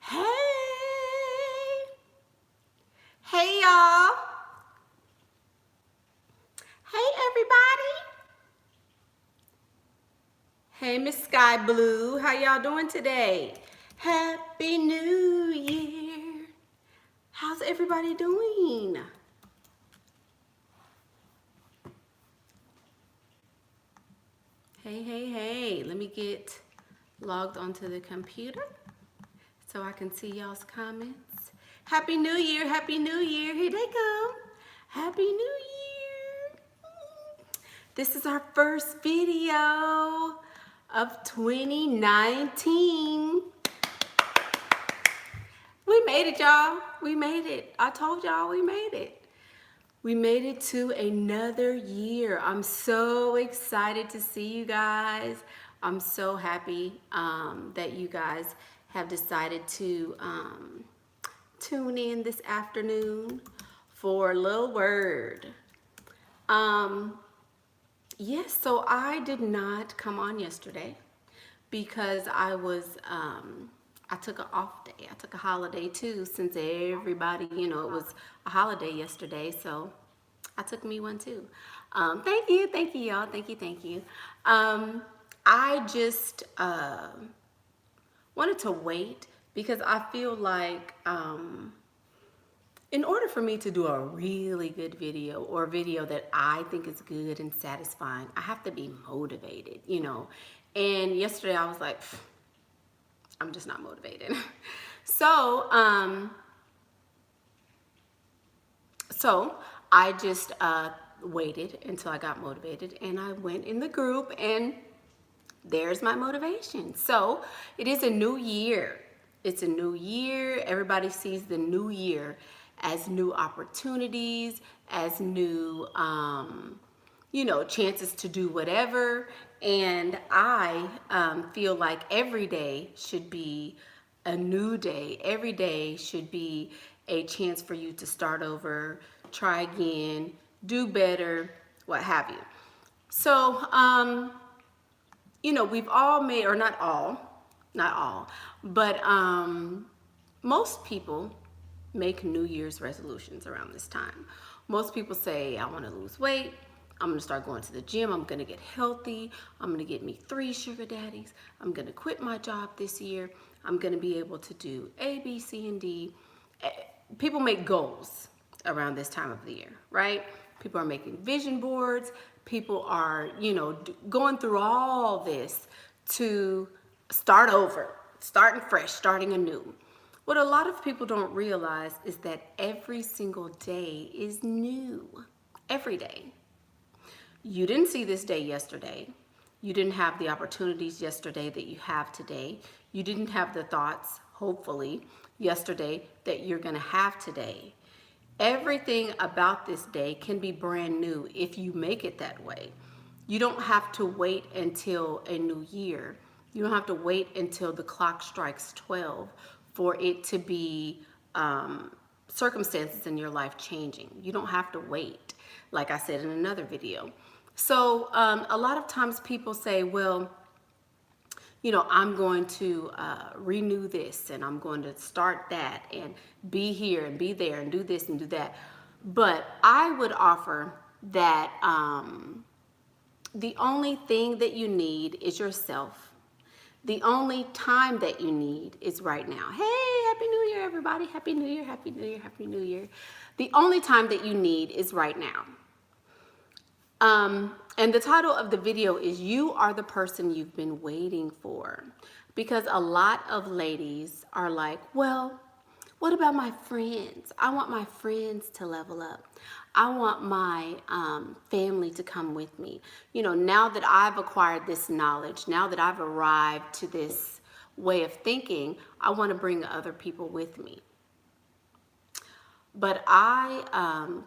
Hey! Hey, y'all! Hey, everybody! Hey, Miss Sky Blue. How y'all doing today? Happy New Year! How's everybody doing? Hey. Let me get logged onto the computer so I can see y'all's comments. Happy New Year! Happy New Year! Here they come! Happy New Year! This is our first video of 2019. We made it, y'all. We made it. I told y'all we made it. We made it to another year. I'm so excited to see you guys. I'm so happy that you guys have decided to tune in this afternoon for a little word. Yes, so I did not come on yesterday because I took an off day. I took a holiday too, since everybody, it was a holiday yesterday, so I took me one too. Thank you y'all, thank you. I just wanted to wait because I feel like in order for me to do a really good video or a video that I think is good and satisfying, I have to be motivated, And yesterday I was like, I'm just not motivated. So I just waited until I got motivated, and I went in the group, and there's my motivation. So it is a new year. It's a new year. Everybody sees the new year as new opportunities, as new, chances to do whatever. And I feel like every day should be a new day. Every day should be a chance for you to start over, try again, do better, what have you. So, we've all made, or not all, but most people make New Year's resolutions around this time. Most people say, I want to lose weight. I'm going to start going to the gym. I'm going to get healthy. I'm going to get me 3 sugar daddies. I'm going to quit my job this year. I'm going to be able to do A, B, C, and D. People make goals around this time of the year, right? People are making vision boards. People are, going through all this to start over, starting fresh, starting anew. What a lot of people don't realize is that every single day is new. Every day. You didn't see this day yesterday. You didn't have the opportunities yesterday that you have today. You didn't have the thoughts, hopefully, yesterday that you're going to have today. Everything about this day can be brand new if you make it that way. You don't have to wait until a new year. You don't have to wait until the clock strikes 12 for it to be circumstances in your life changing. You don't have to wait, like I said in another video. So a lot of times people say, well, I'm going to renew this, and I'm going to start that, and be here and be there and do this and do that. But I would offer that the only thing that you need is yourself. The only time that you need is right now. Hey, Happy New Year, everybody. Happy New Year, Happy New Year, Happy New Year. The only time that you need is right now. And the title of the video is You Are the Person You've Been Waiting For. Because a lot of ladies are like, well, what about my friends? I want my friends to level up. I want my family to come with me. Now that I've acquired this knowledge, now that I've arrived to this way of thinking, I want to bring other people with me. But I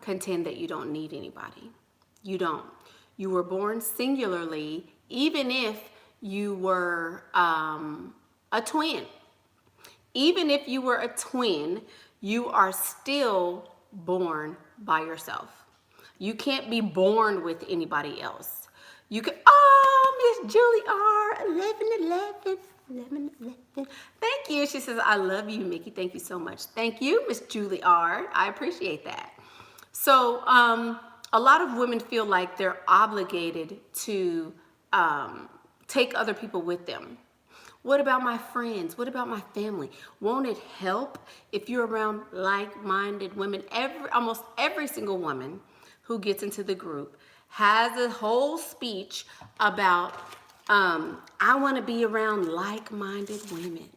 contend that you don't need anybody. You don't. You were born singularly, even if you were a twin. Even if you were a twin, you are still born by yourself. You can't be born with anybody else. You can, Miss Julie R, 1111. Thank you. She says, I love you, Mickey. Thank you so much. Thank you, Miss Julie R. I appreciate that. So a lot of women feel like they're obligated to take other people with them. What about my friends? What about my family? Won't it help if you're around like-minded women? Almost every single woman who gets into the group has a whole speech about, I want to be around like-minded women.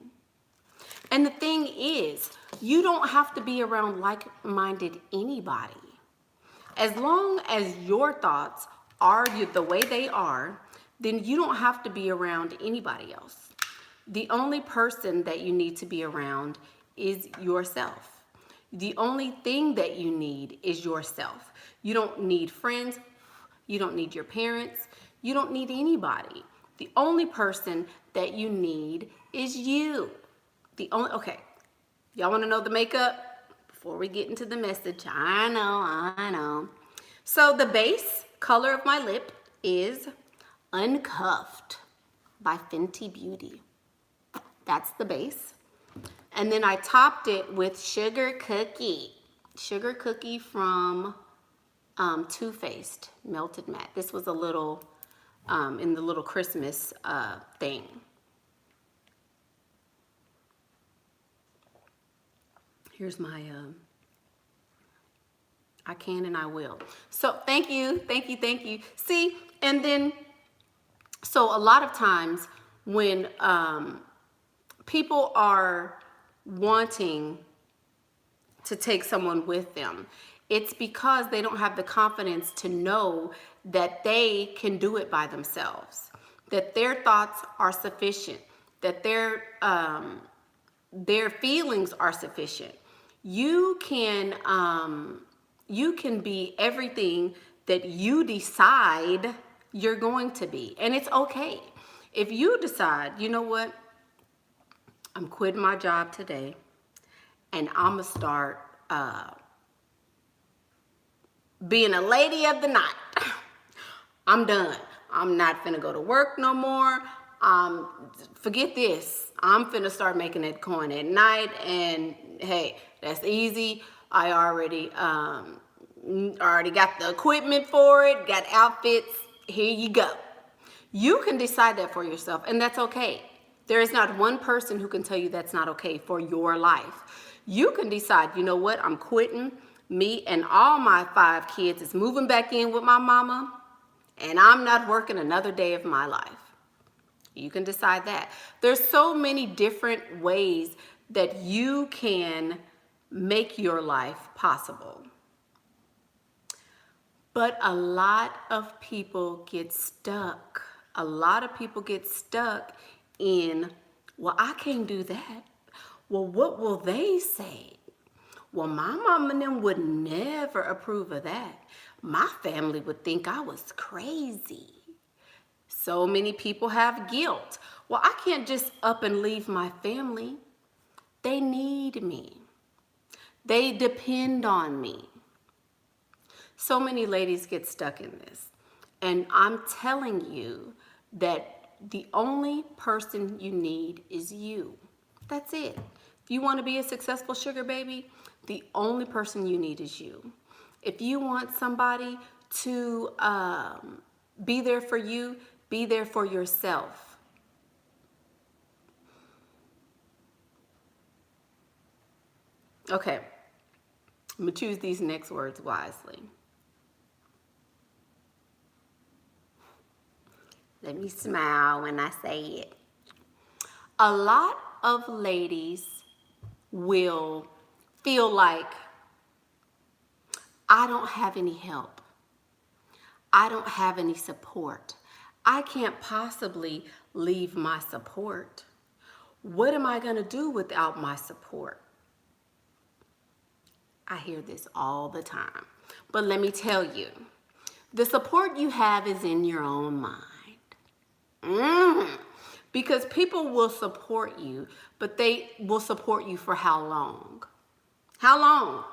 And the thing is, you don't have to be around like-minded anybody. As long as your thoughts are the way they are, then you don't have to be around anybody else. The only person that you need to be around is yourself. The only thing that you need is yourself. You don't need friends. You don't need your parents. You don't need anybody. The only person that you need is you. Okay, y'all want to know the makeup? Before we get into the message, I know. So the base color of my lip is Uncuffed by Fenty Beauty. That's the base. And then I topped it with Sugar Cookie. Sugar Cookie from Too Faced Melted Matte. This was a little, in the little Christmas thing. Here's my, I can and I will. So thank you. See, and then, so a lot of times when people are wanting to take someone with them, it's because they don't have the confidence to know that they can do it by themselves, that their thoughts are sufficient, that their feelings are sufficient. You can be everything that you decide you're going to be, and it's okay. If you decide, you know what, I'm quitting my job today, and I'm gonna start being a lady of the night. I'm done. I'm not finna go to work no more. Forget this. I'm finna start making that coin at night, and hey, that's easy. I already got the equipment for it, got outfits. Here you go. You can decide that for yourself, and that's okay. There is not one person who can tell you that's not okay for your life. You can decide, you know what, I'm quitting. Me and all my 5 kids is moving back in with my mama, and I'm not working another day of my life. You can decide that. There's so many different ways that you can make your life possible. But a lot of people get stuck. A lot of people get stuck in, well, I can't do that. Well, what will they say? Well, my mom and them would never approve of that. My family would think I was crazy. So many people have guilt. Well, I can't just up and leave my family. They need me. They depend on me. So many ladies get stuck in this. And I'm telling you that the only person you need is you. That's it. If you want to be a successful sugar baby, the only person you need is you. If you want somebody to be there for you, be there for yourself. Okay, I'm going to choose these next words wisely. Let me smile when I say it. A lot of ladies will feel like, I don't have any help. I don't have any support. I can't possibly leave my support. What am I going to do without my support? I hear this all the time. But let me tell you, the support you have is in your own mind. Because people will support you, but they will support you for how long? How long?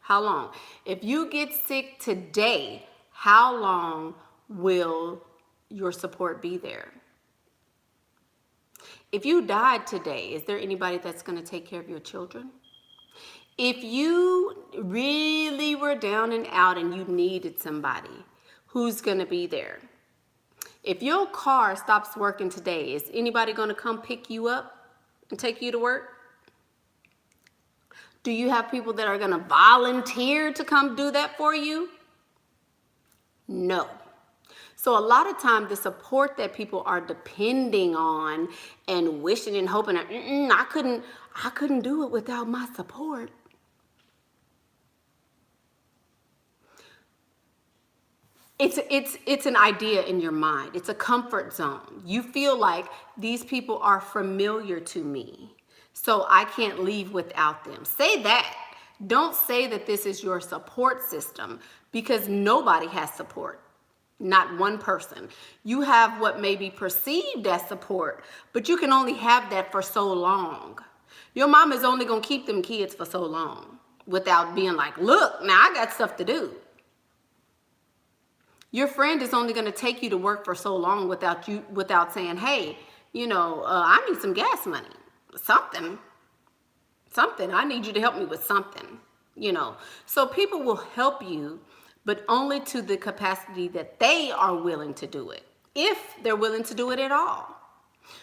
How long? If you get sick today, how long will your support be there? If you died today, is there anybody that's going to take care of your children? If you really were down and out and you needed somebody, who's going to be there? If your car stops working today, is anybody going to come pick you up and take you to work? Do you have people that are going to volunteer to come do that for you? No. So a lot of times the support that people are depending on and wishing and hoping, I couldn't do it without my support. It's an idea in your mind. It's a comfort zone. You feel like these people are familiar to me, so I can't leave without them. Say that. Don't say that this is your support system, because nobody has support. Not one person. You have what may be perceived as support, but you can only have that for so long. Your mom is only going to keep them kids for so long without being like, look, now I got stuff to do. Your friend is only going to take you to work for so long without saying, hey, I need some gas money. Something. I need you to help me with something, So people will help you, but only to the capacity that they are willing to do it, if they're willing to do it at all.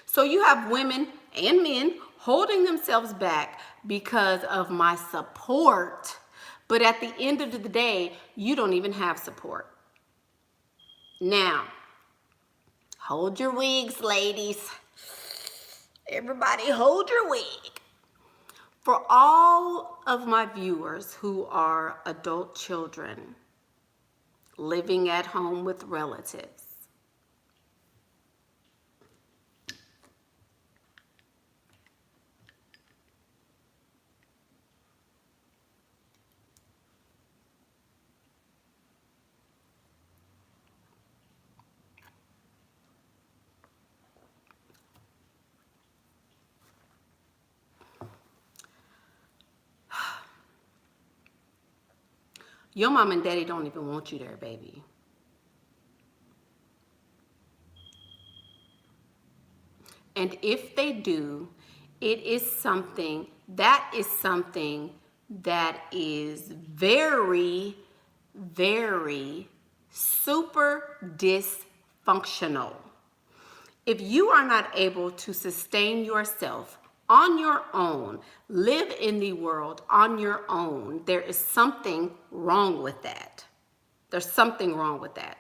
So you have women and men holding themselves back because of my support, but at the end of the day, you don't even have support. Now, hold your wigs, ladies. Everybody hold your wig. For all of my viewers who are adult children living at home with relatives, your mom and daddy don't even want you there, baby. And if they do, it is something that is very, very super dysfunctional. If you are not able to sustain yourself on your own, live in the world on your own, there is something wrong with that. There's something wrong with that.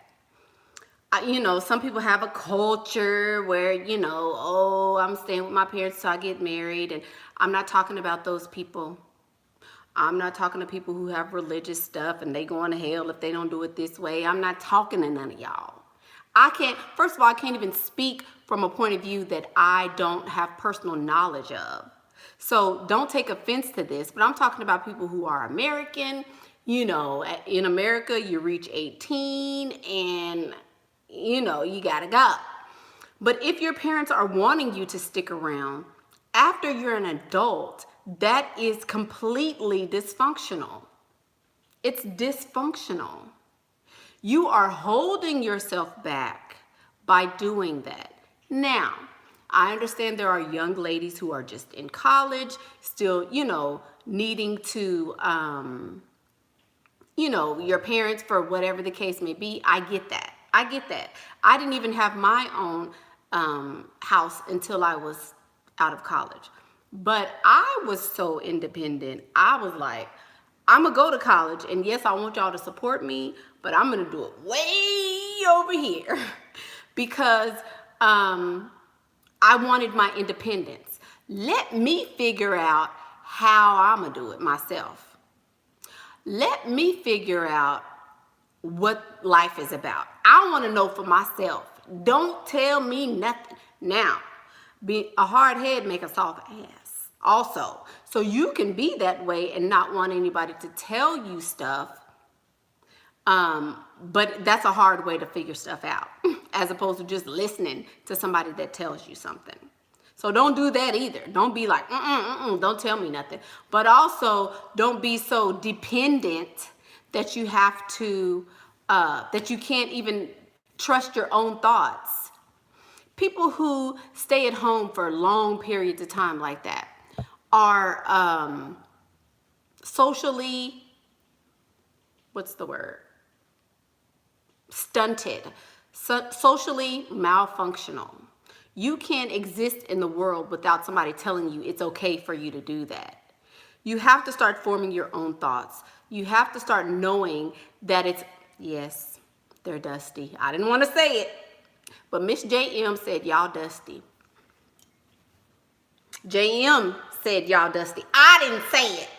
Some people have a culture where, I'm staying with my parents till I get married. And I'm not talking about those people. I'm not talking to people who have religious stuff and they going to hell if they don't do it this way. I'm not talking to none of y'all. First of all, I can't even speak from a point of view that I don't have personal knowledge of. So don't take offense to this, but I'm talking about people who are American. In America, you reach 18 and, you gotta go. But if your parents are wanting you to stick around after you're an adult, that is completely dysfunctional. It's dysfunctional. You are holding yourself back by doing that. Now, I understand there are young ladies who are just in college, still, needing to, your parents for whatever the case may be. I get that. I didn't even have my own house until I was out of college. But I was so independent. I was like, I'm going to go to college, and yes, I want y'all to support me, but I'm going to do it way over here because I wanted my independence. Let me figure out how I'm going to do it myself. Let me figure out what life is about. I want to know for myself. Don't tell me nothing. Now, be a hard head make a soft ass also. So you can be that way and not want anybody to tell you stuff. But that's a hard way to figure stuff out as opposed to just listening to somebody that tells you something. So don't do that either. Don't be like, don't tell me nothing. But also don't be so dependent that you have to, that you can't even trust your own thoughts. people who stay at home for long periods of time like that are socially, what's the word? Stunted, socially malfunctional. You can't exist in the world without somebody telling you it's okay for you to do that. You have to start forming your own thoughts. You have to start knowing that it's, yes, they're dusty. I didn't want to say it, but Miss JM said y'all dusty. JM said y'all dusty. I didn't say it.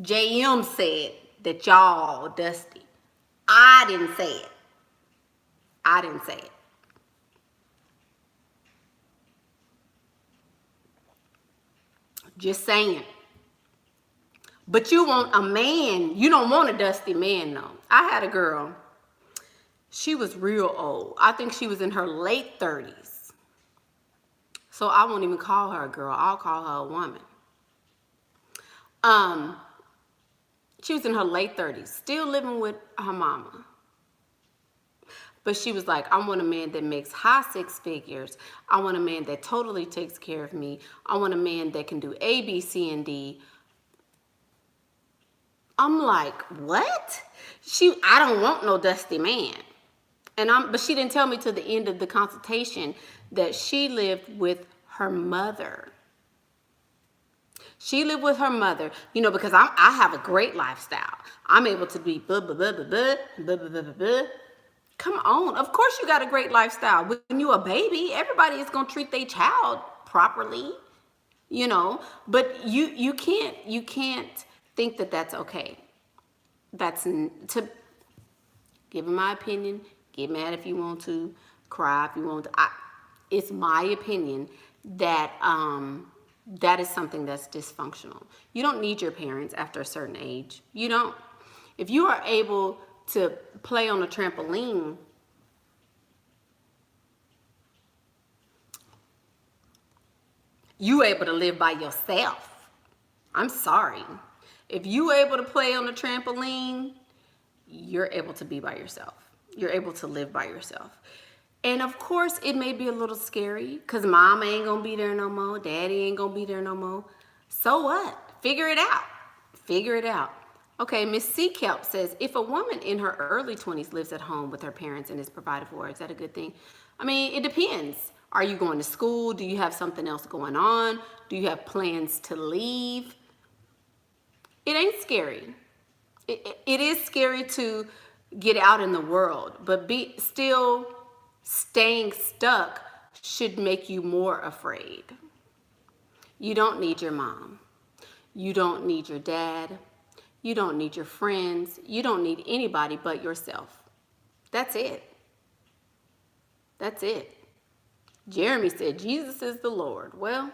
JM said that y'all dusty. I didn't say it. I didn't say it. Just saying. But you want a man. You don't want a dusty man, though. I had a girl. She was real old. I think she was in her late 30s. So I won't even call her a girl. I'll call her a woman. She was in her late 30s, still living with her mama. But she was like, I want a man that makes high six figures. I want a man that totally takes care of me. I want a man that can do A, B, C, and D. I'm like, what? I don't want no dusty man. But she didn't tell me till the end of the consultation that she lived with her mother. She lived with her mother, because I have a great lifestyle. I'm able to be blah, blah, blah, blah, blah, blah, blah, blah, blah. Come on. Of course you got a great lifestyle. When you're a baby, everybody is going to treat their child properly, but you can't think that that's okay. That's to give my opinion. Get mad if you want to, cry if you want to. It's my opinion that that is something that's dysfunctional. You don't need your parents after a certain age. You don't. If you are able to play on a trampoline, you able to live by yourself. I'm sorry. If you able to play on a trampoline, you're able to be by yourself. You're able to live by yourself. And of course, it may be a little scary because mama ain't going to be there no more. Daddy ain't going to be there no more. So what? Figure it out. Figure it out. Okay, Miss C. Kelp says, if a woman in her early 20s lives at home with her parents and is provided for, is that a good thing? I mean, it depends. Are you going to school? Do you have something else going on? Do you have plans to leave? It ain't scary. It is scary to get out in the world, but still staying stuck should make you more afraid. You don't need your mom. You don't need your dad. You don't need your friends. You don't need anybody but yourself. That's it. That's it. Jeremy said, Jesus is the Lord. Well,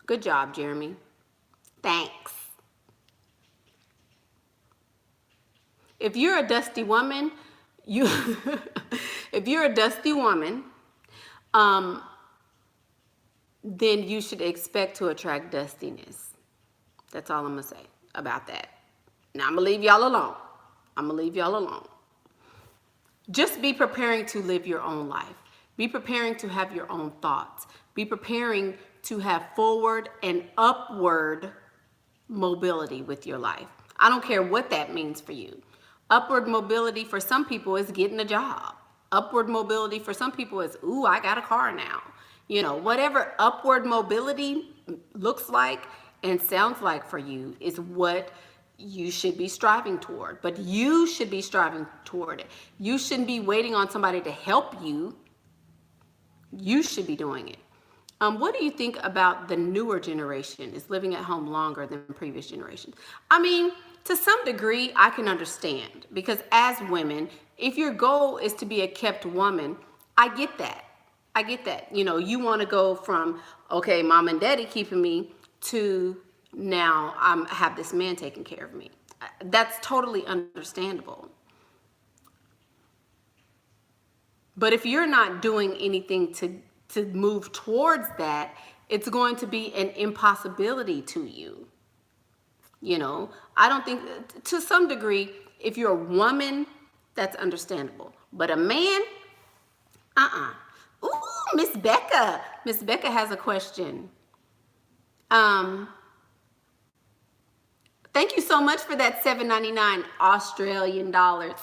good job, Jeremy. Thanks. If you're a dusty woman, if you're a dusty woman, then you should expect to attract dustiness. That's all I'm going to say about that. Now, I'm going to leave y'all alone. Just be preparing to live your own life. Be preparing to have your own thoughts. Be preparing to have forward and upward mobility with your life. I don't care what that means for you. Upward mobility for some people is getting a job. Upward mobility for some people is, ooh, I got a car now. Whatever upward mobility looks like and sounds like for you is what you should be striving toward. But you should be striving toward it. You shouldn't be waiting on somebody to help you. You should be doing it. What do you think about the newer generation is living at home longer than previous generations? I mean, to some degree, I can understand, because as women, if your goal is to be a kept woman, I get that. You want to go from, okay, mom and daddy keeping me, to now I have this man taking care of me. That's totally understandable. But if you're not doing anything to move towards that, it's going to be an impossibility to you. I don't think, to some degree, if you're a woman, that's understandable. But a man, Ooh, Miss Becca. Miss Becca has a question. Um, Thank you so much for that $7.99 Australian dollars.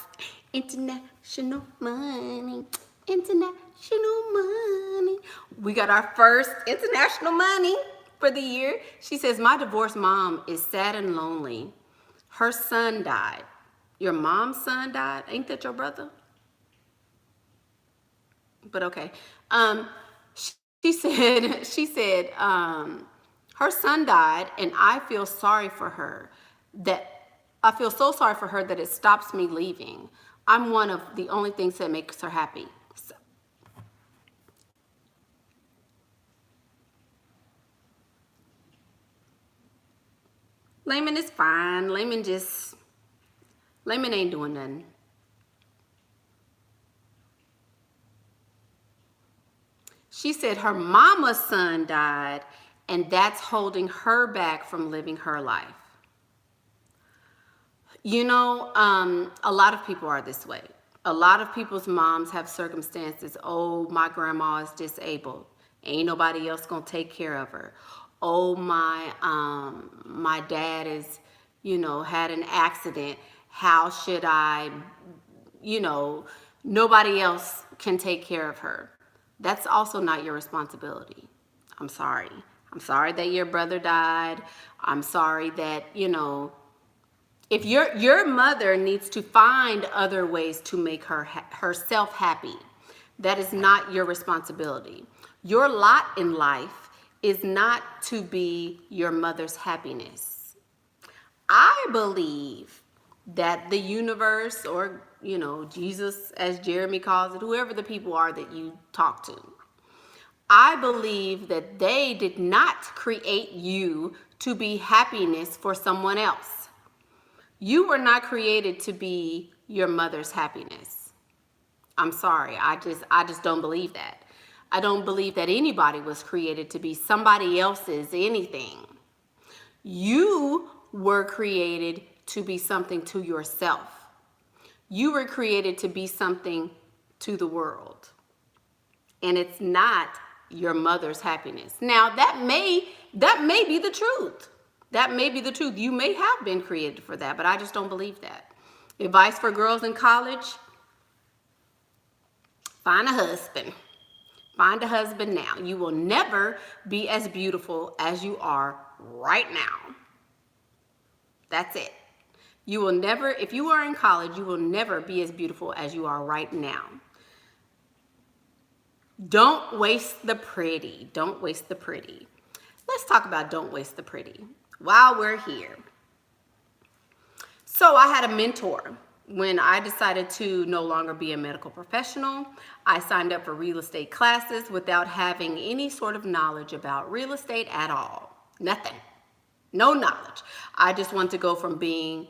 International money. International money. We got our first international money for the year. She says, my divorced mom is sad and lonely. Her son died. Your mom's son died? Ain't that your brother? But okay. She said, her son died, and I feel sorry for her. I feel so sorry for her that it stops me leaving. I'm one of the only things that makes her happy. So, Layman is fine. Layman ain't doing nothing. She said her mama's son died, and that's holding her back from living her life. You know, a lot of people are this way. A lot of people's moms have circumstances. Oh, my grandma is disabled. Ain't nobody else gonna take care of her. Oh, my dad is, had an accident. How should I, you know, nobody else can take care of her. That's also not your responsibility. I'm sorry. I'm sorry that your brother died. I'm sorry that, if your mother needs to find other ways to make herself happy, that is not your responsibility. Your lot in life is not to be your mother's happiness. I believe that the universe, or Jesus, as Jeremy calls it, whoever the people are that you talk to, I believe that they did not create you to be happiness for someone else. You were not created to be your mother's happiness. I'm sorry. I just don't believe that. I don't believe that anybody was created to be somebody else's anything. You were created to be something to yourself. You were created to be something to the world. And it's not your mother's happiness. Now, that may be the truth. That may be the truth. You may have been created for that, but I just don't believe that. Advice for girls in college: find a husband. Find a husband now. You will never be as beautiful as you are right now. That's it. You will never, if you are in college, you will never be as beautiful as you are right now. Don't waste the pretty. Don't waste the pretty. Let's talk about don't waste the pretty while we're here. So I had a mentor. When I decided to no longer be a medical professional, I signed up for real estate classes without having any sort of knowledge about real estate at all. Nothing. No knowledge. I just wanted to go from being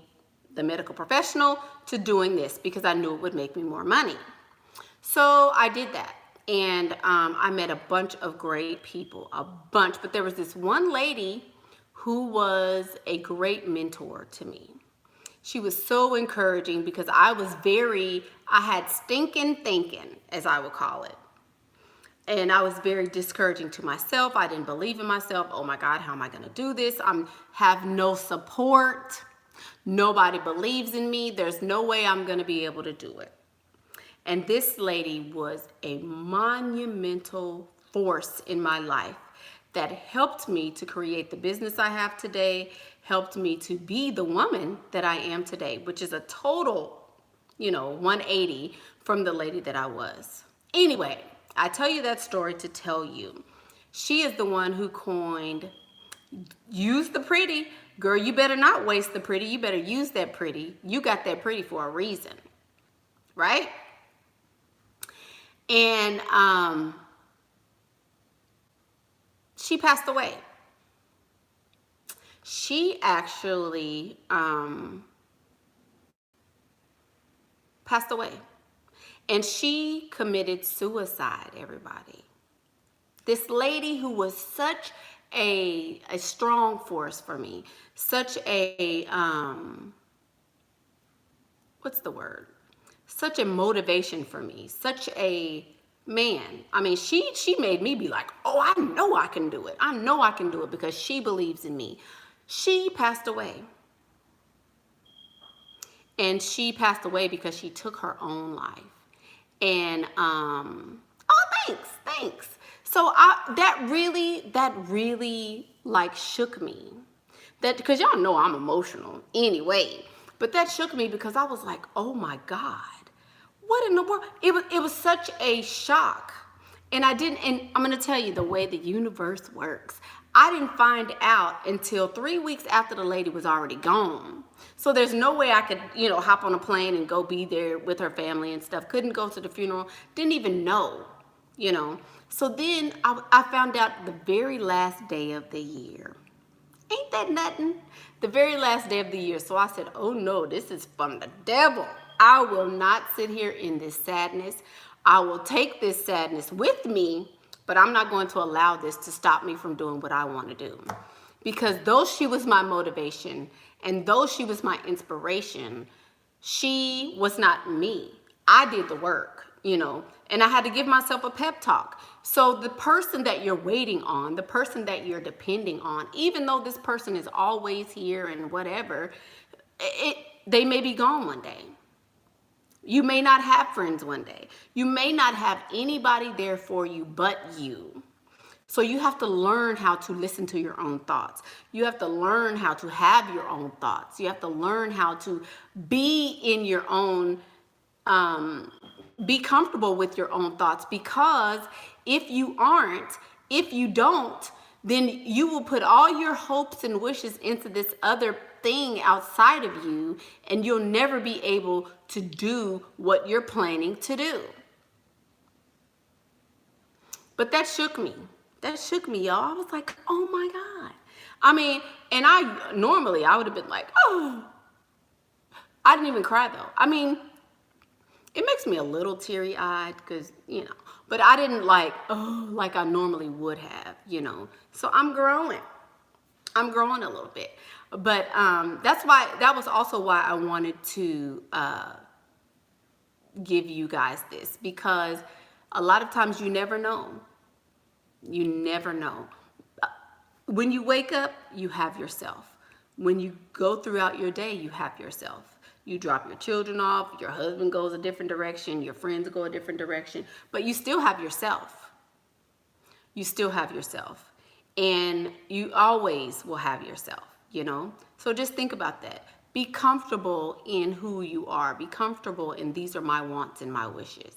the medical professional to doing this because I knew it would make me more money. So I did that. And I met a bunch of great people, but there was this one lady who was a great mentor to me. She was so encouraging because I had stinking thinking, as I would call it. And I was very discouraging to myself. I didn't believe in myself. Oh my God, how am I gonna do this? I have no support. Nobody believes in me. There's no way I'm gonna be able to do it. And this lady was a monumental force in my life that helped me to create the business I have today, helped me to be the woman that I am today, which is a total, 180 from the lady that I was. Anyway, I tell you that story to tell you, she is the one who coined, use the pretty. Girl, you better not waste the pretty. You better use that pretty. You got that pretty for a reason, right? And she passed away. She actually passed away. And she committed suicide, everybody. This lady who was such a strong force for me, such a, what's the word? Such a motivation for me, such a man, I mean, she made me be like, oh, I know I can do it. I know I can do it because she believes in me. She passed away. And she passed away because she took her own life. And oh, thanks. So that really like shook me. That, because y'all know I'm emotional anyway, but that shook me because I was like, oh my God, what in the world? It was such a shock. And I'm gonna tell you the way the universe works. I didn't find out until 3 weeks after the lady was already gone. So there's no way I could, hop on a plane and go be there with her family and stuff. Couldn't go to the funeral. Didn't even know, So then I found out the very last day of the year. Ain't that nothing? The very last day of the year. So I said, oh no, this is from the devil. I will not sit here in this sadness. I will take this sadness with me, but I'm not going to allow this to stop me from doing what I want to do. Because though she was my motivation and though she was my inspiration, she was not me. I did the work, and I had to give myself a pep talk. So the person that you're waiting on, the person that you're depending on, even though this person is always here and whatever, they may be gone one day. You may not have friends one day. You may not have anybody there for you but you. So you have to learn how to listen to your own thoughts. You have to learn how to have your own thoughts. You have to learn how to be in your own, be comfortable with your own thoughts, because if you don't, then you will put all your hopes and wishes into this other thing outside of you, and you'll never be able to do what you're planning to do. But that shook me. That shook me, y'all. I was like, oh my God. I mean, and normally I would have been like, oh. I didn't even cry though. I mean, it makes me a little teary-eyed because, but I didn't like I normally would have, So I'm growing a little bit. But that was also why I wanted to give you guys this, because a lot of times you never know. You never know. When you wake up, you have yourself. When you go throughout your day, you have yourself. You drop your children off, your husband goes a different direction, your friends go a different direction, but you still have yourself. You still have yourself. And you always will have yourself, So just think about that. Be comfortable in who you are. Be comfortable in these are my wants and my wishes.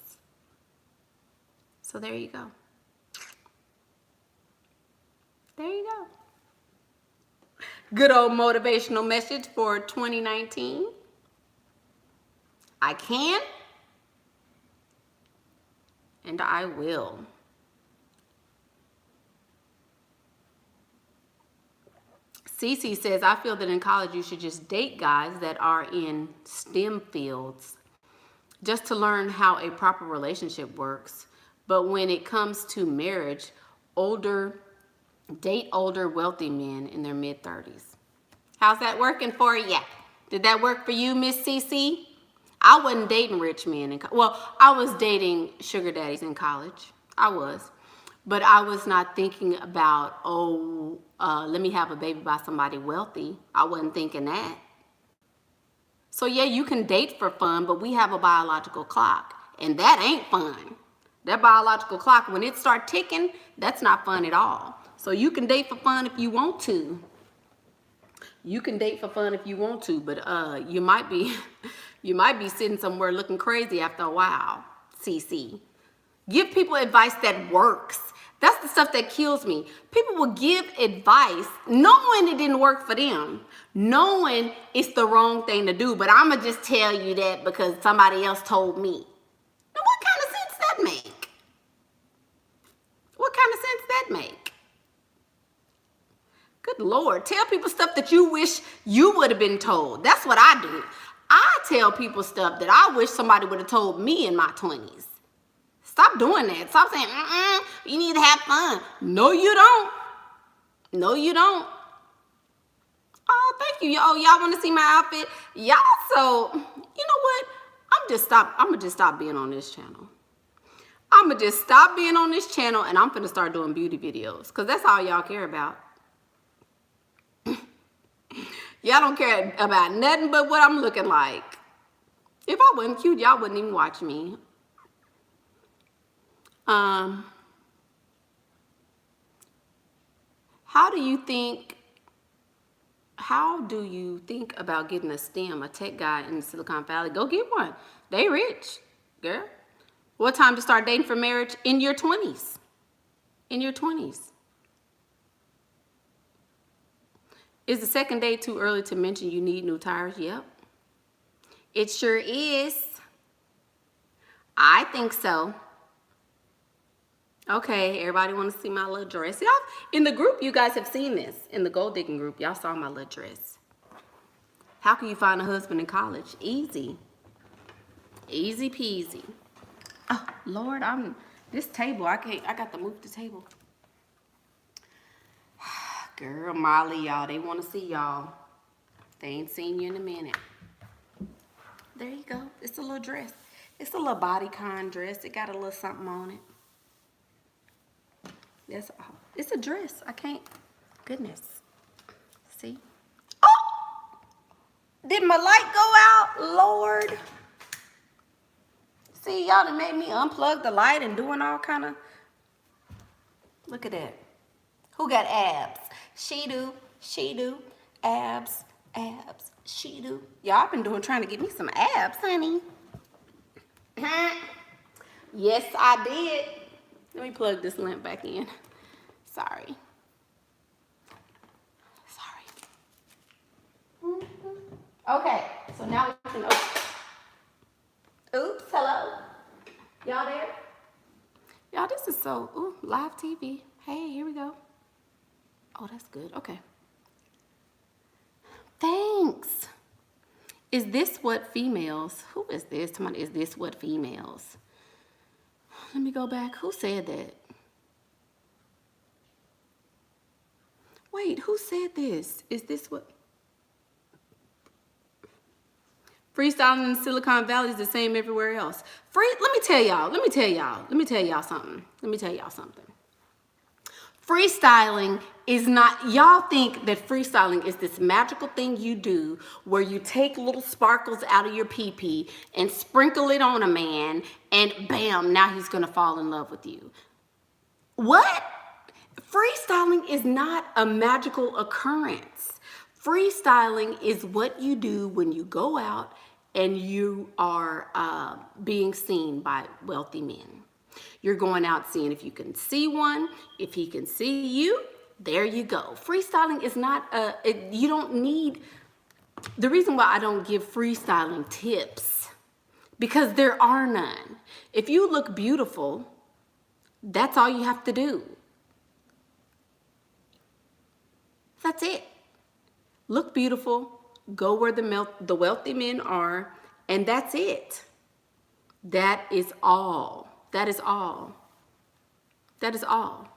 So there you go. There you go. Good old motivational message for 2019. I can, and I will. Cece says, I feel that in college you should just date guys that are in STEM fields just to learn how a proper relationship works. But when it comes to marriage, date older wealthy men in their mid-30s. How's that working for you? Did that work for you, Miss Cece? I wasn't dating rich men. I was dating sugar daddies in college. I was. But I was not thinking about, let me have a baby by somebody wealthy. I wasn't thinking that. So yeah, you can date for fun, but we have a biological clock. And that ain't fun. That biological clock, when it starts ticking, that's not fun at all. So you can date for fun if you want to. You can date for fun if you want to, but you might be sitting somewhere looking crazy after a while, CC. Give people advice that works. That's the stuff that kills me. People will give advice knowing it didn't work for them, knowing it's the wrong thing to do, but I'm going to just tell you that because somebody else told me. Now, what kind of sense that make? What kind of sense that make? Good Lord, tell people stuff that you wish you would have been told. That's what I do. I tell people stuff that I wish somebody would have told me in my 20s. Stop doing that. Stop saying, you need to have fun. No, you don't. No, you don't. Oh, thank you. Oh, y'all want to see my outfit? Y'all, so, you know what? I'm going to just stop being on this channel. I'm going to just stop being on this channel and I'm going to start doing beauty videos. Because that's all y'all care about. Y'all don't care about nothing but what I'm looking like. If I wasn't cute, y'all wouldn't even watch me. How do you think about getting a STEM, a tech guy in Silicon Valley? Go get one. They rich, girl. What time to start dating for marriage? In your 20s. In your 20s. Is the second date too early to mention you need new tires? Yep. It sure is. I think so. Okay, everybody want to see my little dress? Y'all, in the group, you guys have seen this. In the gold digging group, y'all saw my little dress. How can you find a husband in college? Easy. Easy peasy. Oh, Lord, this table, I got to move the table. Girl, Molly, y'all, they want to see y'all. They ain't seen you in a minute. There you go. It's a little dress. It's a little bodycon dress. It got a little something on it. That's all. It's a dress. I can't. Goodness. See? Oh! Did my light go out? Lord. See, y'all done made me unplug the light and doing all kind of. Look at that. Who got abs? She do. She do. Abs. Abs. She do. Y'all been trying to get me some abs, honey. Yes, I did. Let me plug this lamp back in. Sorry. Sorry. Okay, so now we can open. Oops, hello. Y'all there? Y'all, this is so, ooh, live TV. Hey, here we go. Oh, that's good. Okay. Thanks. Is this what females, who is this? Somebody, is this what females? Let me go back. Who said that? Wait, who said this? Is this what? Freestyling in Silicon Valley is the same everywhere else. Let me tell y'all something. Freestyling is not, y'all think that freestyling is this magical thing you do where you take little sparkles out of your pee-pee and sprinkle it on a man and bam, now he's gonna fall in love with you. What? Freestyling is not a magical occurrence. Freestyling is what you do when you go out and you are being seen by wealthy men. You're going out seeing if you can see one, if he can see you, there you go. Freestyling is not, you don't need, the reason why I don't give freestyling tips, because there are none. If you look beautiful, that's all you have to do. That's it. Look beautiful, go where the wealthy men are, and that's it. That is all. That is all. That is all.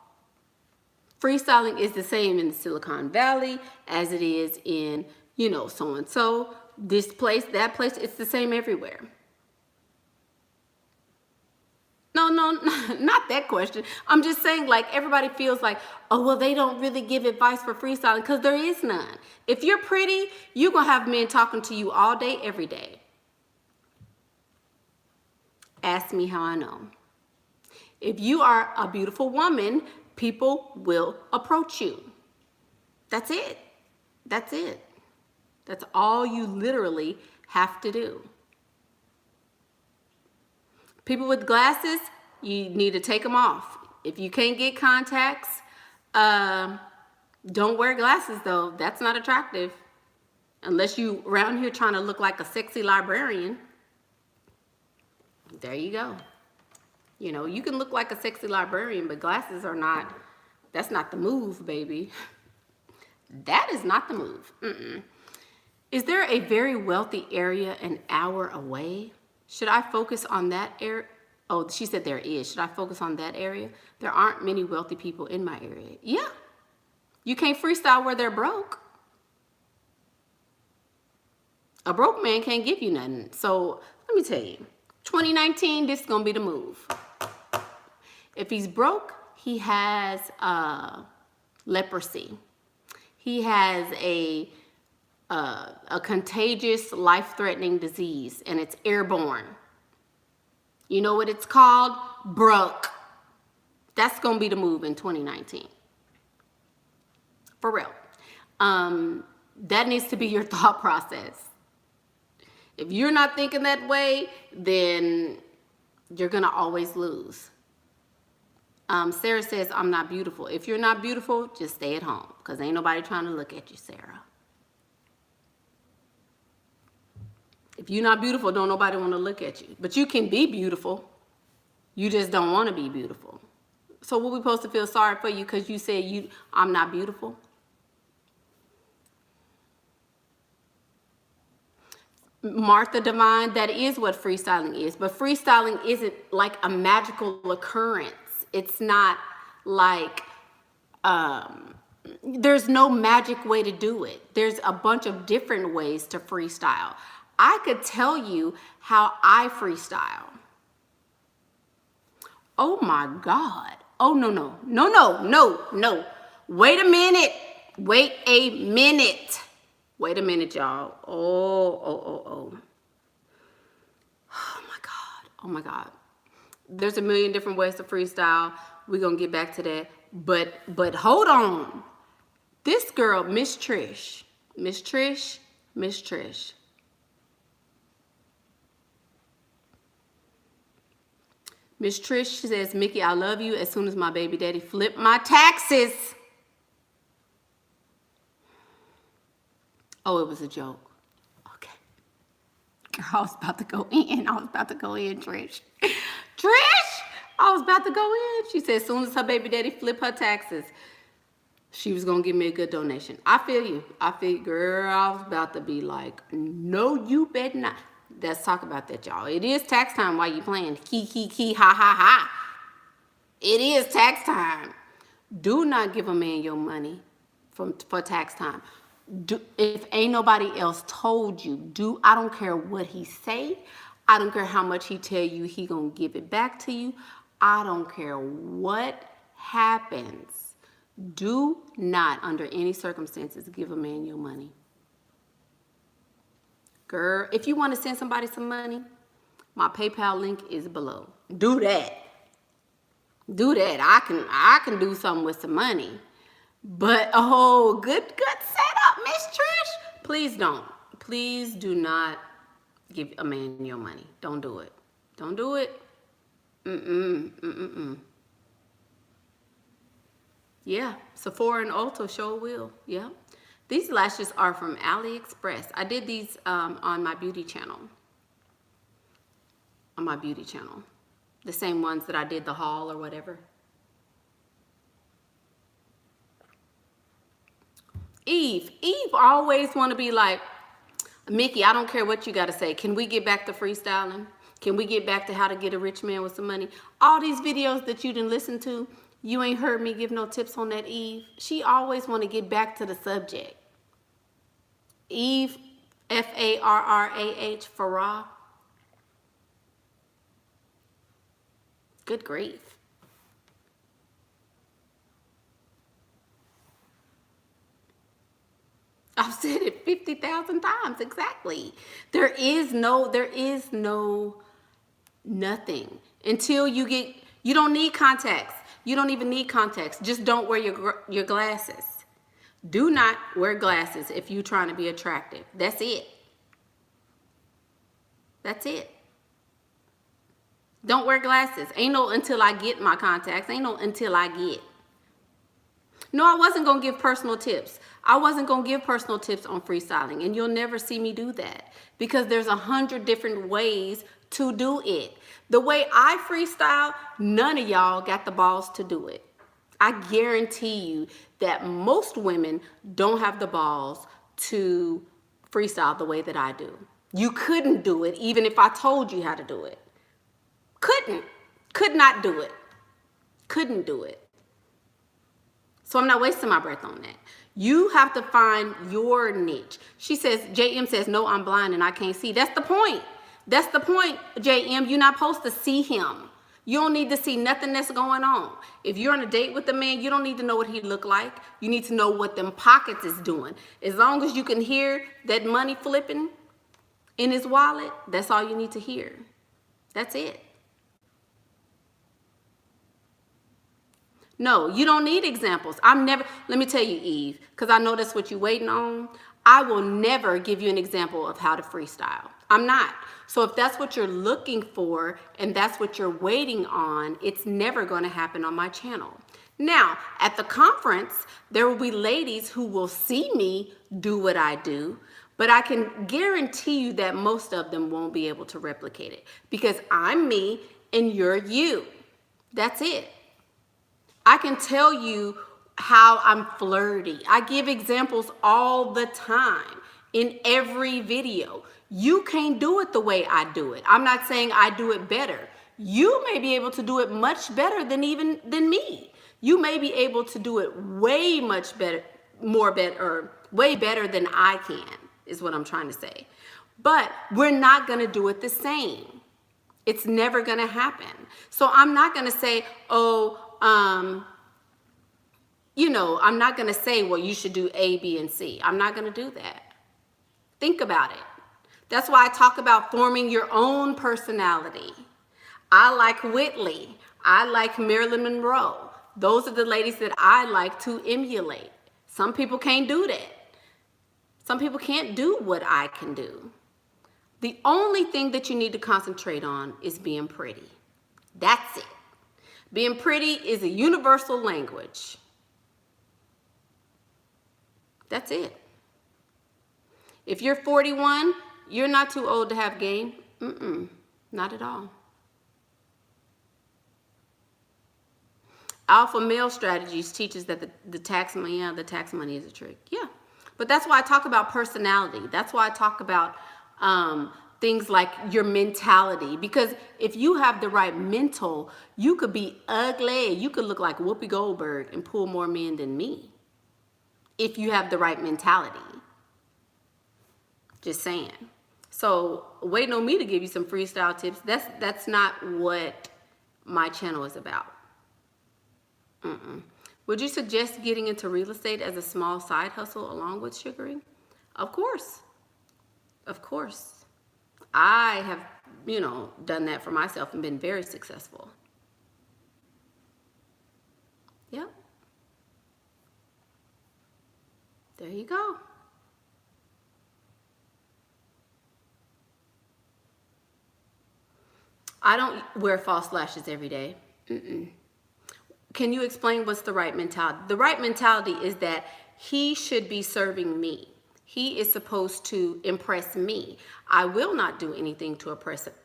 Freestyling is the same in Silicon Valley as it is in, you know, so-and-so, this place, that place. It's the same everywhere. No, not that question. I'm just saying, like, everybody feels like, oh, well, they don't really give advice for freestyling because there is none. If you're pretty, you're going to have men talking to you all day, every day. Ask me how I know. If you are a beautiful woman, people will approach you. That's it. That's it. That's all you literally have to do. People with glasses, you need to take them off. If you can't get contacts, don't wear glasses though. That's not attractive. Unless you around here trying to look like a sexy librarian. There you go. You know, you can look like a sexy librarian, but glasses are not, that's not the move, baby. That is not the move. Is there a very wealthy area an hour away? Should I focus on that area? Oh, she said there is. Should I focus on that area? There aren't many wealthy people in my area. Yeah. You can't freestyle where they're broke. A broke man can't give you nothing. So let me tell you, 2019, this is going to be the move. If he's broke, he has leprosy. He has a contagious, life-threatening disease, and it's airborne. You know what it's called? Broke. That's going to be the move in 2019. For real. That needs to be your thought process. If you're not thinking that way, then you're going to always lose. Sarah says, I'm not beautiful. If you're not beautiful, just stay at home, because ain't nobody trying to look at you, Sarah. If you're not beautiful, don't nobody want to look at you. But you can be beautiful. You just don't want to be beautiful. So what we supposed to feel sorry for you because you said I'm not beautiful? Martha Divine, that is what freestyling is. But freestyling isn't like a magical occurrence. It's not like, there's no magic way to do it. There's a bunch of different ways to freestyle. I could tell you how I freestyle. Oh my God. Oh, no. Wait a minute. Wait a minute, y'all. Oh my God. There's a million different ways to freestyle. We're going to get back to that. But hold on. This girl, Miss Trish. Miss Trish. Miss Trish says, Mickey, I love you. As soon as my baby daddy flipped my taxes. Oh, it was a joke. Okay. Girl, I was about to go in. Trish. I was about to go in. She said, as soon as her baby daddy flipped her taxes, she was going to give me a good donation. I feel you. Girl, I was about to be like, no, you better not. Let's talk about that, y'all. It is tax time while you playing. Key, ha. It is tax time. Do not give a man your money for tax time. If ain't nobody else told you, I don't care what he say. I don't care how much he tell you he gonna give it back to you. I don't care what happens. Do not, under any circumstances, give a man your money. Girl, if you want to send somebody some money, my PayPal link is below. Do that. I can do something with some money. But good setup, Miss Trish. Please don't. Please do not give a man your money. Don't do it. Yeah, Sephora and Ulta sure will. Yeah. These lashes are from AliExpress. I did these on my beauty channel. The same ones that I did the haul or whatever. Eve always want to be like, Mickey, I don't care what you got to say. Can we get back to freestyling? Can we get back to how to get a rich man with some money? All these videos that you didn't listen to, you ain't heard me give no tips on that, Eve. She always want to get back to the subject. Eve, Farrah, Farrah. Good grief. I've said it 50,000 times, exactly. There is no nothing. Until you don't need contacts. You don't even need contacts. Just don't wear your glasses. Do not wear glasses if you're trying to be attractive. That's it. Don't wear glasses. Ain't no until I get my contacts. Ain't no until I get. No, I wasn't going to give personal tips. I wasn't going to give personal tips on freestyling, and you'll never see me do that because there's 100 different ways to do it. The way I freestyle, none of y'all got the balls to do it. I guarantee you that most women don't have the balls to freestyle the way that I do. You couldn't do it even if I told you how to do it. Could not do it. Couldn't do it. So I'm not wasting my breath on that. You have to find your niche. She says, JM says, no, I'm blind and I can't see. That's the point. JM. You're not supposed to see him. You don't need to see nothing that's going on. If you're on a date with a man, you don't need to know what he look like. You need to know what them pockets is doing. As long as you can hear that money flipping in his wallet, that's all you need to hear. That's it. No, you don't need examples. Let me tell you, Eve, because I know that's what you're waiting on. I will never give you an example of how to freestyle. I'm not. So if that's what you're looking for and that's what you're waiting on, it's never going to happen on my channel. Now, at the conference, there will be ladies who will see me do what I do, but I can guarantee you that most of them won't be able to replicate it because I'm me and you're you. That's it. I can tell you how I'm flirty. I give examples all the time in every video. You can't do it the way I do it. I'm not saying I do it better. You may be able to do it much better than me. You may be able to do it way much better, way better than I can, is what I'm trying to say. But we're not gonna do it the same. It's never gonna happen. So I'm not gonna say, I'm not gonna say, well, you should do A, B, and C. I'm not gonna do that. Think about it. That's why I talk about forming your own personality. I like Whitley. I like Marilyn Monroe. Those are the ladies that I like to emulate. Some people can't do that. Some people can't do what I can do. The only thing that you need to concentrate on is being pretty. That's it. Being pretty is a universal language. That's it. If you're 41, you're not too old to have game. Not at all. Alpha Male Strategies teaches that the tax money is a trick. Yeah. But that's why I talk about personality. That's why I talk about things like your mentality. Because if you have the right mental, you could be ugly. You could look like Whoopi Goldberg and pull more men than me. If you have the right mentality. Just saying. So waiting on me to give you some freestyle tips, that's not what my channel is about. Would you suggest getting into real estate as a small side hustle along with sugaring? Of course. Of course. I have, done that for myself and been very successful. Yep. There you go. I don't wear false lashes every day. Can you explain what's the right mentality? The right mentality is that he should be serving me. He is supposed to impress me. I will not do anything to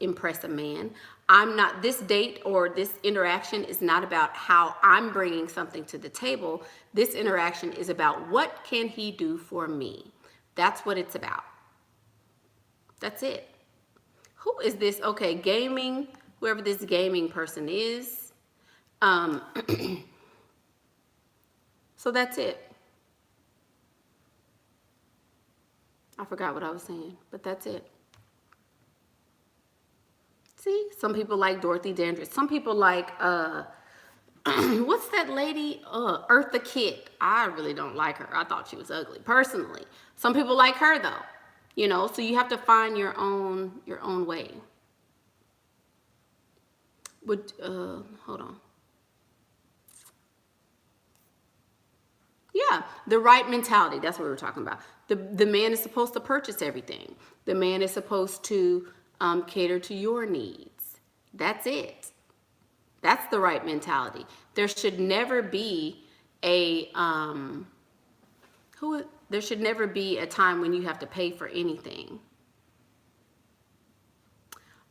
impress a man. This date or this interaction is not about how I'm bringing something to the table. This interaction is about what can he do for me. That's what it's about. That's it. Who is this? Okay, gaming, whoever this gaming person is. So that's it. I forgot what I was saying, but that's it. See, some people like Dorothy Dandridge. Some people like, what's that lady? Eartha Kitt. I really don't like her. I thought she was ugly, personally. Some people like her, though. So you have to find your own way. Hold on. Yeah, the right mentality. That's what we were talking about. The man is supposed to purchase everything. The man is supposed to cater to your needs. That's it. That's the right mentality. There should never be a there should never be a time when you have to pay for anything.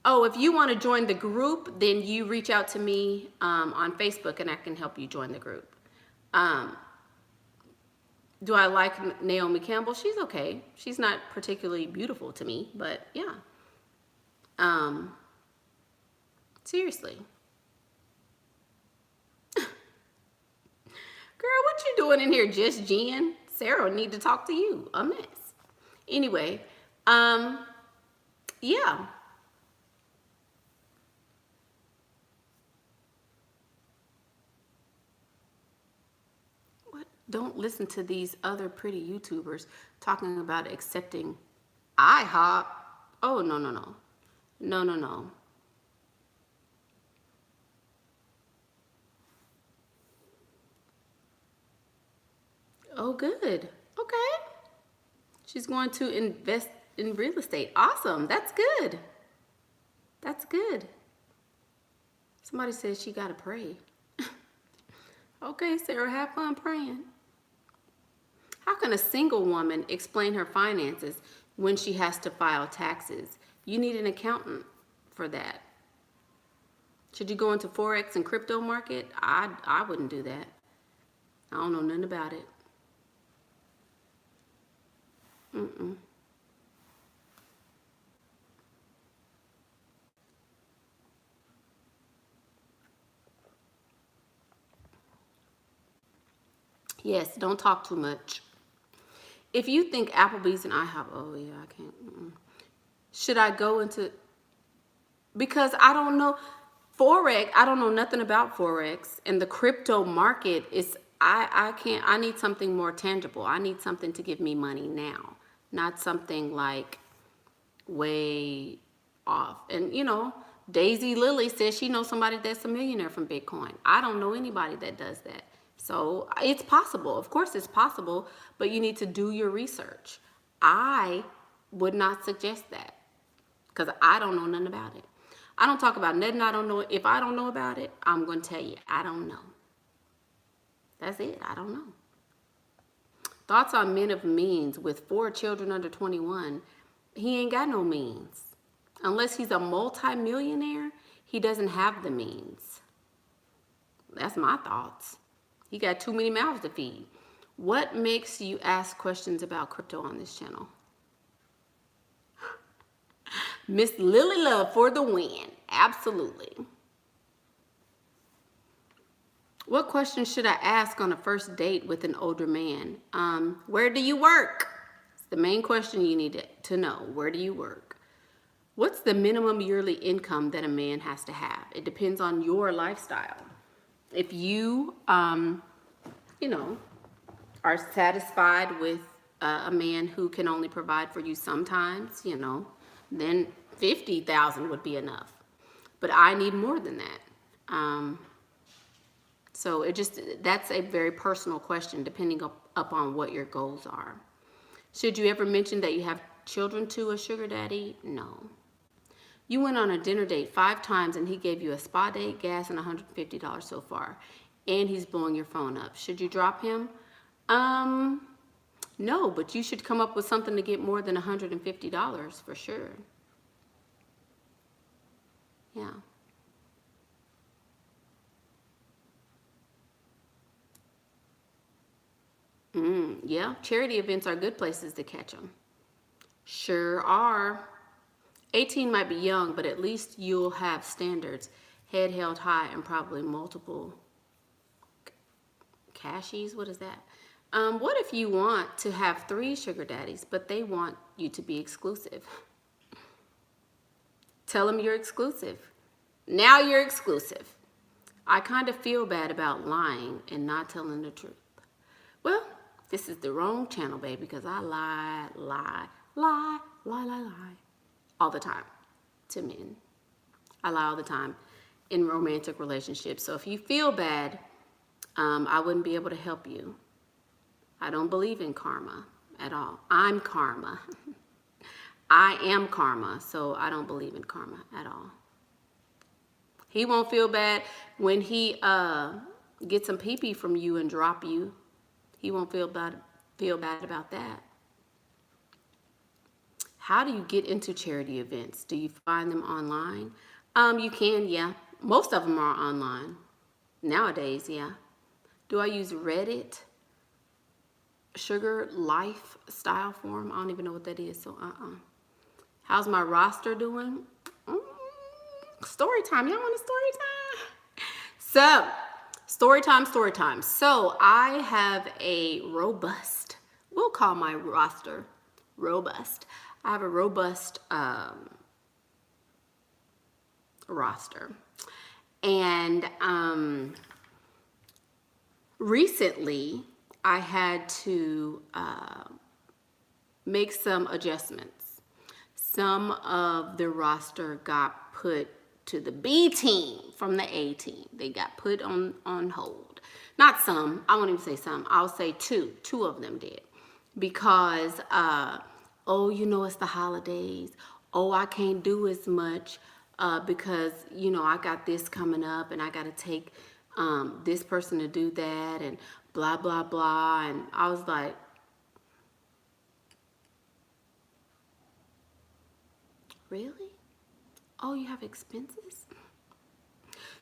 Oh, if you want to join the group, then you reach out to me on Facebook and I can help you join the group. Do I like Naomi Campbell? She's okay. She's not particularly beautiful to me, but yeah. Seriously. Girl, what you doing in here, just Jen? Sarah need to talk to you. A mess. Anyway, yeah. Don't listen to these other pretty YouTubers talking about accepting IHOP. Oh, no, no, no. No, no, no. Oh, good. Okay. She's going to invest in real estate. Awesome. That's good. That's good. Somebody says she got to pray. Okay, Sarah, have fun praying. How can a single woman explain her finances when she has to file taxes? You need an accountant for that. Should you go into Forex and crypto market? I wouldn't do that. I don't know nothing about it. Mm-mm. Yes, don't talk too much. If you think Applebee's and IHOP, oh yeah, I can't. Mm-mm. Should I go into, because I don't know Forex, I don't know nothing about Forex, and the crypto market is, I can't, I need something more tangible. I need something to give me money now, not something like way off. And you know, Daisy Lily says she knows somebody that's a millionaire from Bitcoin. I don't know anybody that does that. So it's possible. Of course it's possible, but you need to do your research. I would not suggest that because I don't know nothing about it. I don't talk about nothing I don't know. If I don't know about it, I'm going to tell you, I don't know. That's it. I don't know. Thoughts on men of means with 4 children under 21. He ain't got no means. Unless he's a multi-millionaire, he doesn't have the means. That's my thoughts. He got too many mouths to feed. What makes you ask questions about crypto on this channel? Miss Lily Love for the win. Absolutely. What questions should I ask on a first date with an older man? Where do you work? It's the main question you need to know. Where do you work? What's the minimum yearly income that a man has to have? It depends on your lifestyle. If you, you know, are satisfied with a man who can only provide for you sometimes, you know, then 50,000 would be enough. But I need more than that. So that's a very personal question depending upon what your goals are. Should you ever mention that you have children to a sugar daddy? No. You went on a dinner date 5 times and he gave you a spa date, gas, and $150 so far. And he's blowing your phone up. Should you drop him? No, but you should come up with something to get more than $150 for sure. Yeah. Yeah, charity events are good places to catch them. Sure are. 18 might be young, but at least you'll have standards, head held high, and probably multiple cashies. What is that? What if you want to have 3 sugar daddies, but they want you to be exclusive? Tell them you're exclusive. Now you're exclusive. I kind of feel bad about lying and not telling the truth. Well, this is the wrong channel, baby, because I lie all the time to men. I lie all the time in romantic relationships. So if you feel bad, I wouldn't be able to help you. I don't believe in karma at all. I'm karma. I am karma, so I don't believe in karma at all. He won't feel bad when he gets some pee-pee from you and drop you. He won't feel bad about that. How do you get into charity events? Do you find them online? You can, yeah. Most of them are online nowadays, yeah. Do I use Reddit? Sugar Lifestyle Forum? I don't even know what that is, so How's my roster doing? Story time. Y'all want a story time? So, story time. So, I have a robust, we'll call my roster robust. I have a robust roster. And recently, I had to make some adjustments. Some of the roster got put to the B team from the A team. They got put on hold. Not some, I won't even say some, I'll say two of them did. Because, oh, you know, it's the holidays. Oh, I can't do as much because, you know, I got this coming up and I got to take this person to do that and blah, blah, blah. And I was like, really? Oh, you have expenses?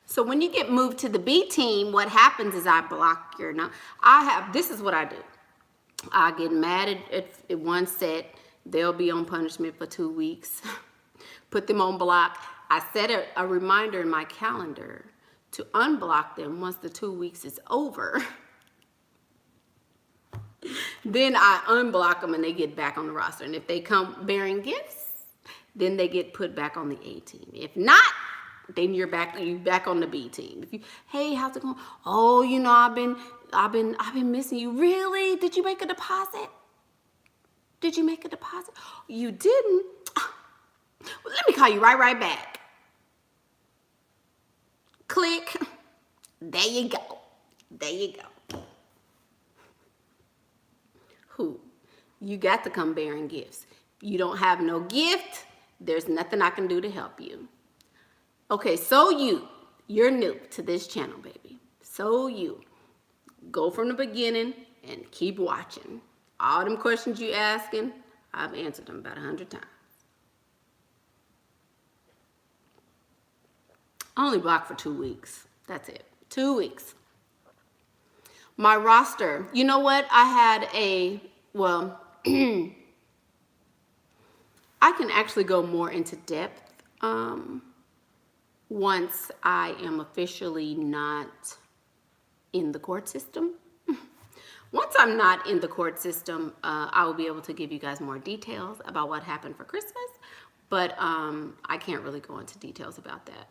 So when you get moved to the B team, what happens is I block your number. This is what I do. I get mad at one set. They'll be on punishment for 2 weeks. Put them on block. I set a reminder in my calendar to unblock them once the 2 weeks is over. Then I unblock them and they get back on the roster. And if they come bearing gifts, then they get put back on the A team. If not, then you're back on the B team. If you, hey, how's it going? Oh, you know, I've been missing you. Really? Did you make a deposit? Did you make a deposit? You didn't? Well, let me call you right back. Click. There you go. There you go. Who? You got to come bearing gifts. You don't have no gift, there's nothing I can do to help you. Okay, so you're new to this channel, baby. So you go from the beginning and keep watching. All them questions you asking, I've answered them about 100 times. I only blocked for 2 weeks. That's it. 2 weeks. My roster, you know what? I had well, I can actually go more into depth once I am officially not in the court system. Once I'm not in the court system, I will be able to give you guys more details about what happened for Christmas, but I can't really go into details about that.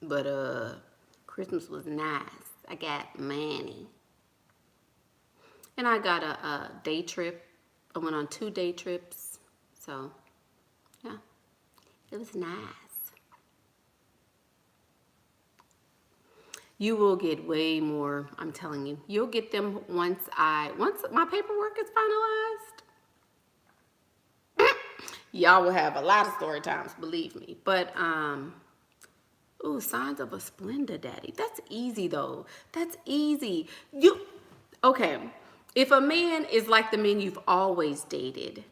But Christmas was nice. I got money. And I got a day trip. I went on 2 day trips. So, yeah, it was nice. You will get way more, I'm telling you. You'll get them once my paperwork is finalized. Y'all will have a lot of story times, believe me. But, ooh, signs of a Splenda daddy. That's easy, though. That's easy. Okay. If a man is like the men you've always dated,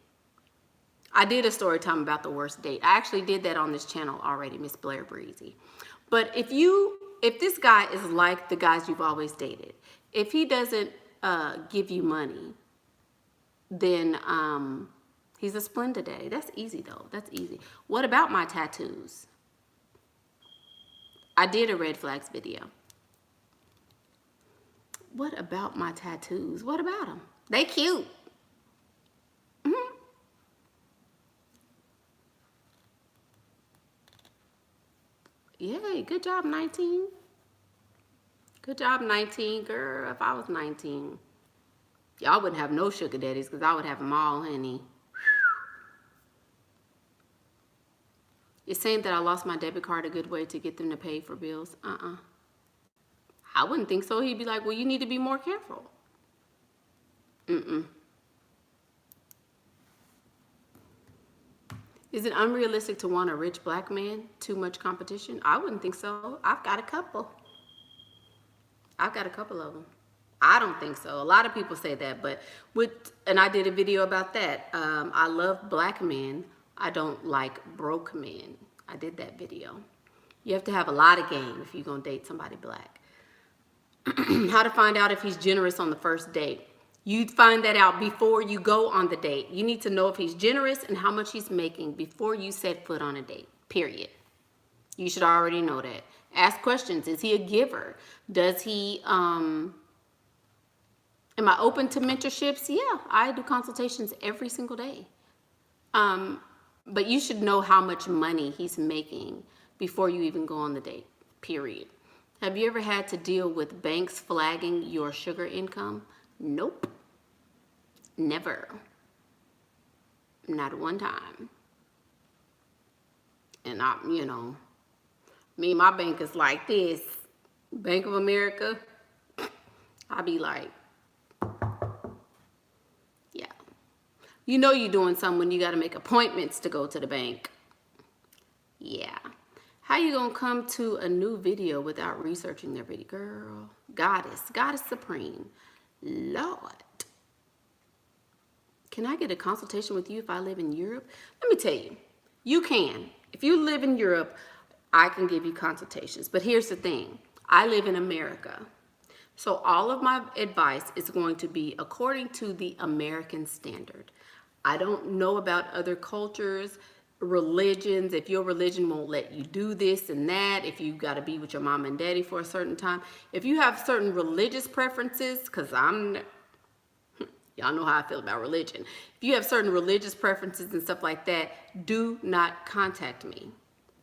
I did a story time about the worst date. I actually did that on this channel already, Miss Blair Breezy. But if this guy is like the guys you've always dated, if he doesn't give you money, then he's a Splenda daddy. That's easy, though. That's easy. What about my tattoos? I did a red flags video. What about my tattoos? What about them? They cute. Mm-hmm. Yay, good job, 19. Good job, 19, girl. If I was 19, y'all wouldn't have no sugar daddies because I would have them all, honey. You're saying that I lost my debit card a good way to get them to pay for bills? I wouldn't think so. He'd be like, well, you need to be more careful. Is it unrealistic to want a rich black man? Too much competition? I wouldn't think so. I've got a couple. I've got a couple of them. I don't think so. A lot of people say that, but and I did a video about that. I love black men. I don't like broke men. I did that video. You have to have a lot of game if you're going to date somebody black. How to find out if he's generous on the first date. You find that out before you go on the date. You need to know if he's generous and how much he's making before you set foot on a date, period. You should already know that. Ask questions. Is he a giver? Does he, am I open to mentorships? Yeah, I do consultations every single day. But you should know how much money he's making before you even go on the date, period. Have you ever had to deal with banks flagging your sugar income? Nope. Never. Not one time. And me, my bank is like this. Bank of America. I be like, yeah. You know you're doing something when you got to make appointments to go to the bank. Yeah. How you gonna come to a new video without researching their video? Girl, goddess supreme. Lord. Can I get a consultation with you if I live in Europe? Let me tell you, you can. If you live in Europe, I can give you consultations. But here's the thing. I live in America. So all of my advice is going to be according to the American standard. I don't know about other cultures, religions, if your religion won't let you do this and that, if you got to be with your mom and daddy for a certain time. If you have certain religious preferences, because y'all know how I feel about religion. If you have certain religious preferences and stuff like that, do not contact me.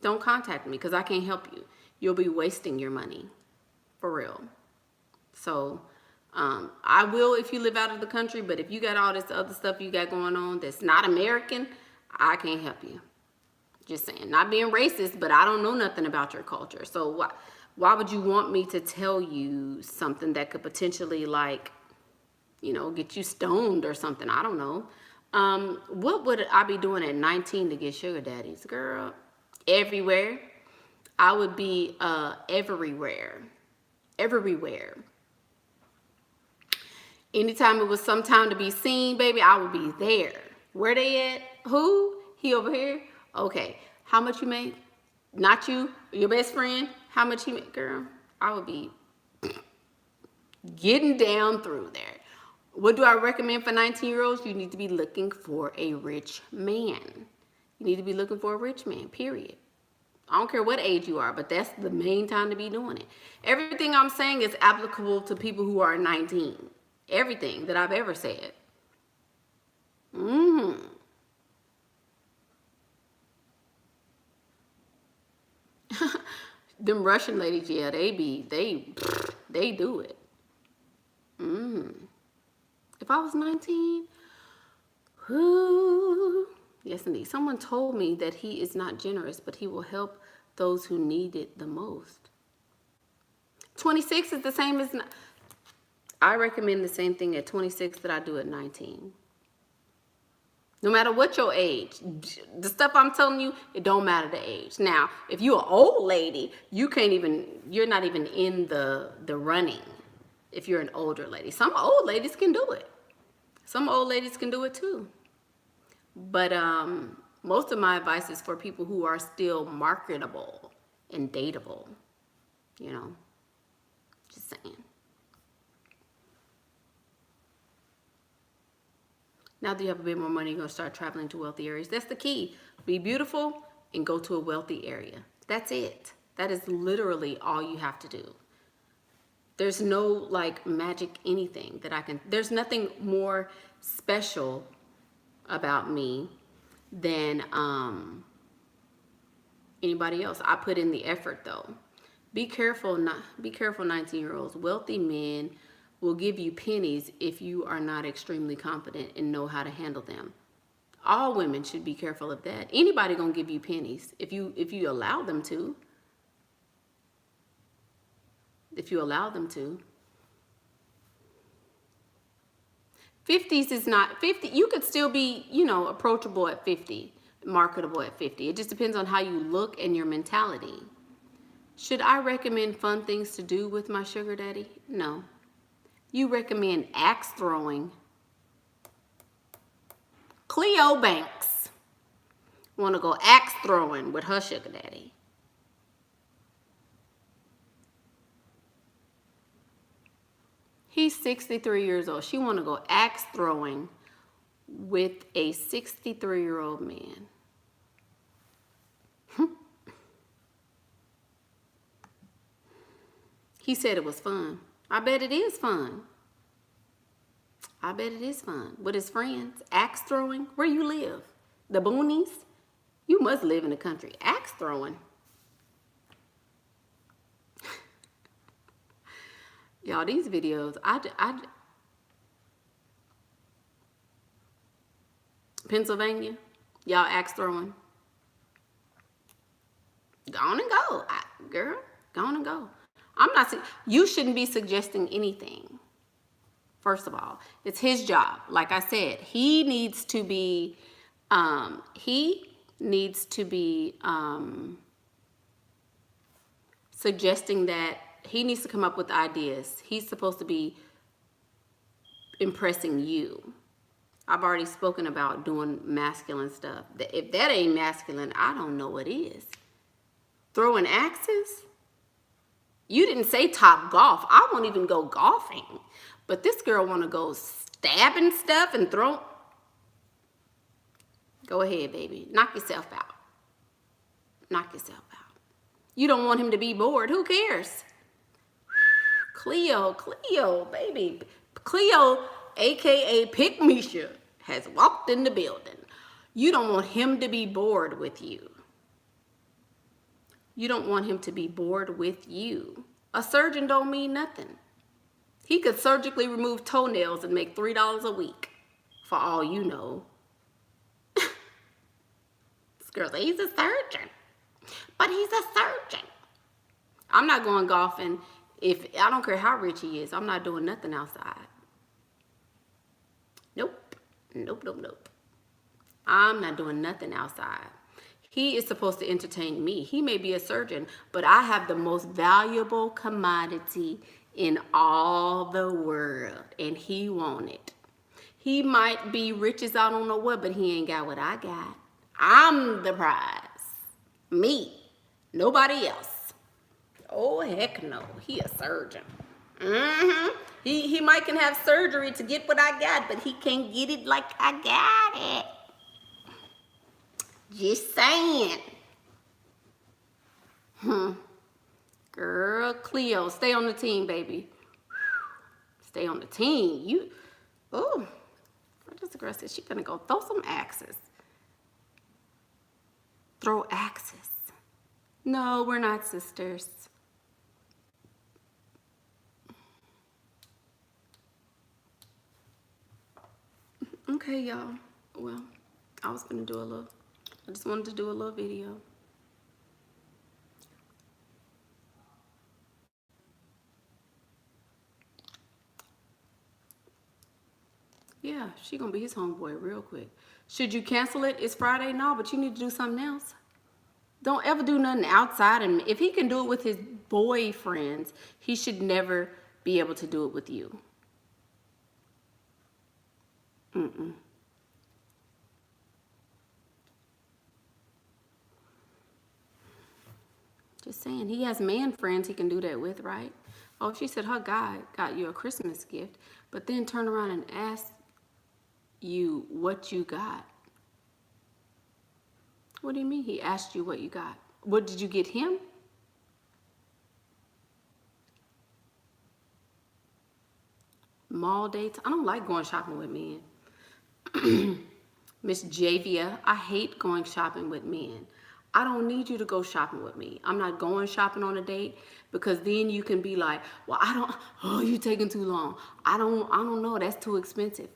Don't contact me because I can't help you. You'll be wasting your money. For real. So, I will if you live out of the country, but if you got all this other stuff you got going on that's not American, I can't help you. Just saying. Not being racist, but I don't know nothing about your culture. So why would you want me to tell you something that could potentially get you stoned or something? I don't know. What would I be doing at 19 to get sugar daddies? Girl, everywhere. I would be everywhere. Everywhere. Anytime it was some time to be seen, baby, I would be there. Where they at? Who? He over here? Okay. How much you make? Not you, your best friend. How much he make? Girl, I would be getting down through there. What do I recommend for 19-year-olds? You need to be looking for a rich man. You need to be looking for a rich man, period. I don't care what age you are, but that's the main time to be doing it. Everything I'm saying is applicable to people who are 19. Everything that I've ever said. Them Russian ladies, yeah, they do it. If I was 19, whoo. Yes, indeed. Someone told me that he is not generous, but he will help those who need it the most. 26 is the same as... I recommend the same thing at 26 that I do at 19. No matter what your age. The stuff I'm telling you, it don't matter the age. Now, if you're an old lady, you're not even in the running if you're an older lady. Some old ladies can do it. Some old ladies can do it too. But most of my advice is for people who are still marketable and dateable. Just saying. Now that you have a bit more money, you're going to start traveling to wealthy areas. That's the key. Be beautiful and go to a wealthy area. That's it. That is literally all you have to do. There's no magic anything that there's nothing more special about me than anybody else. I put in the effort though. Be careful, 19-year-olds. Wealthy men will give you pennies if you are not extremely confident and know how to handle them. All women should be careful of that. Anybody gonna give you pennies if you allow them to. If you allow them to. 50s is not 50. You could still be, approachable at 50, marketable at 50. It just depends on how you look and your mentality. Should I recommend fun things to do with my sugar daddy? No. You recommend axe throwing. Cleo Banks want to go axe throwing with her sugar daddy. He's 63 years old. She want to go axe throwing with a 63-year-old man. He said it was fun. I bet it is fun. I bet it is fun. With his friends, axe throwing. Where you live? The boonies? You must live in the country. Axe throwing. Y'all, these videos, Pennsylvania, y'all axe throwing. Go on and go, girl. Go on and go. I'm not. You shouldn't be suggesting anything. First of all, it's his job. Like I said, he needs to be. Suggesting that he needs to come up with ideas. He's supposed to be impressing you. I've already spoken about doing masculine stuff. If that ain't masculine, I don't know what is. Throwing axes? You didn't say top golf. I won't even go golfing. But this girl want to go stabbing stuff and throw. Go ahead, baby. Knock yourself out. Knock yourself out. You don't want him to be bored. Who cares? Cleo, baby. Cleo, a.k.a. Pick Misha, has walked in the building. You don't want him to be bored with you. You don't want him to be bored with you. A surgeon don't mean nothing. He could surgically remove toenails and make $3 a week, for all you know. This girl, he's a surgeon. But he's a surgeon. I'm not going golfing. I don't care how rich he is. I'm not doing nothing outside. Nope. I'm not doing nothing outside. He is supposed to entertain me. He may be a surgeon, but I have the most valuable commodity in all the world, and he want it. He might be rich as I don't know what, but he ain't got what I got. I'm the prize. Me. Nobody else. Oh, heck no. He a surgeon. He might can have surgery to get what I got, but he can't get it like I got it. Just saying. Girl, Cleo, stay on the team, baby. Stay on the team. What does the girl say? She's gonna go throw some axes. Throw axes. No, we're not sisters. Okay, y'all. Well, I just wanted to do a little video. Yeah, she gonna be his homeboy real quick. Should you cancel it? It's Friday? No, but you need to do something else. Don't ever do nothing outside. And if he can do it with his boyfriends, he should never be able to do it with you. Just saying, he has man friends he can do that with, right? Oh, she said her guy got you a Christmas gift, but then turn around and ask you what you got. What do you mean he asked you what you got? What did you get him? Mall dates? I don't like going shopping with men. Miss Javia, I hate going shopping with men. I don't need you to go shopping with me. I'm not going shopping on a date, because then you can be like, well, you taking too long. I don't know, that's too expensive.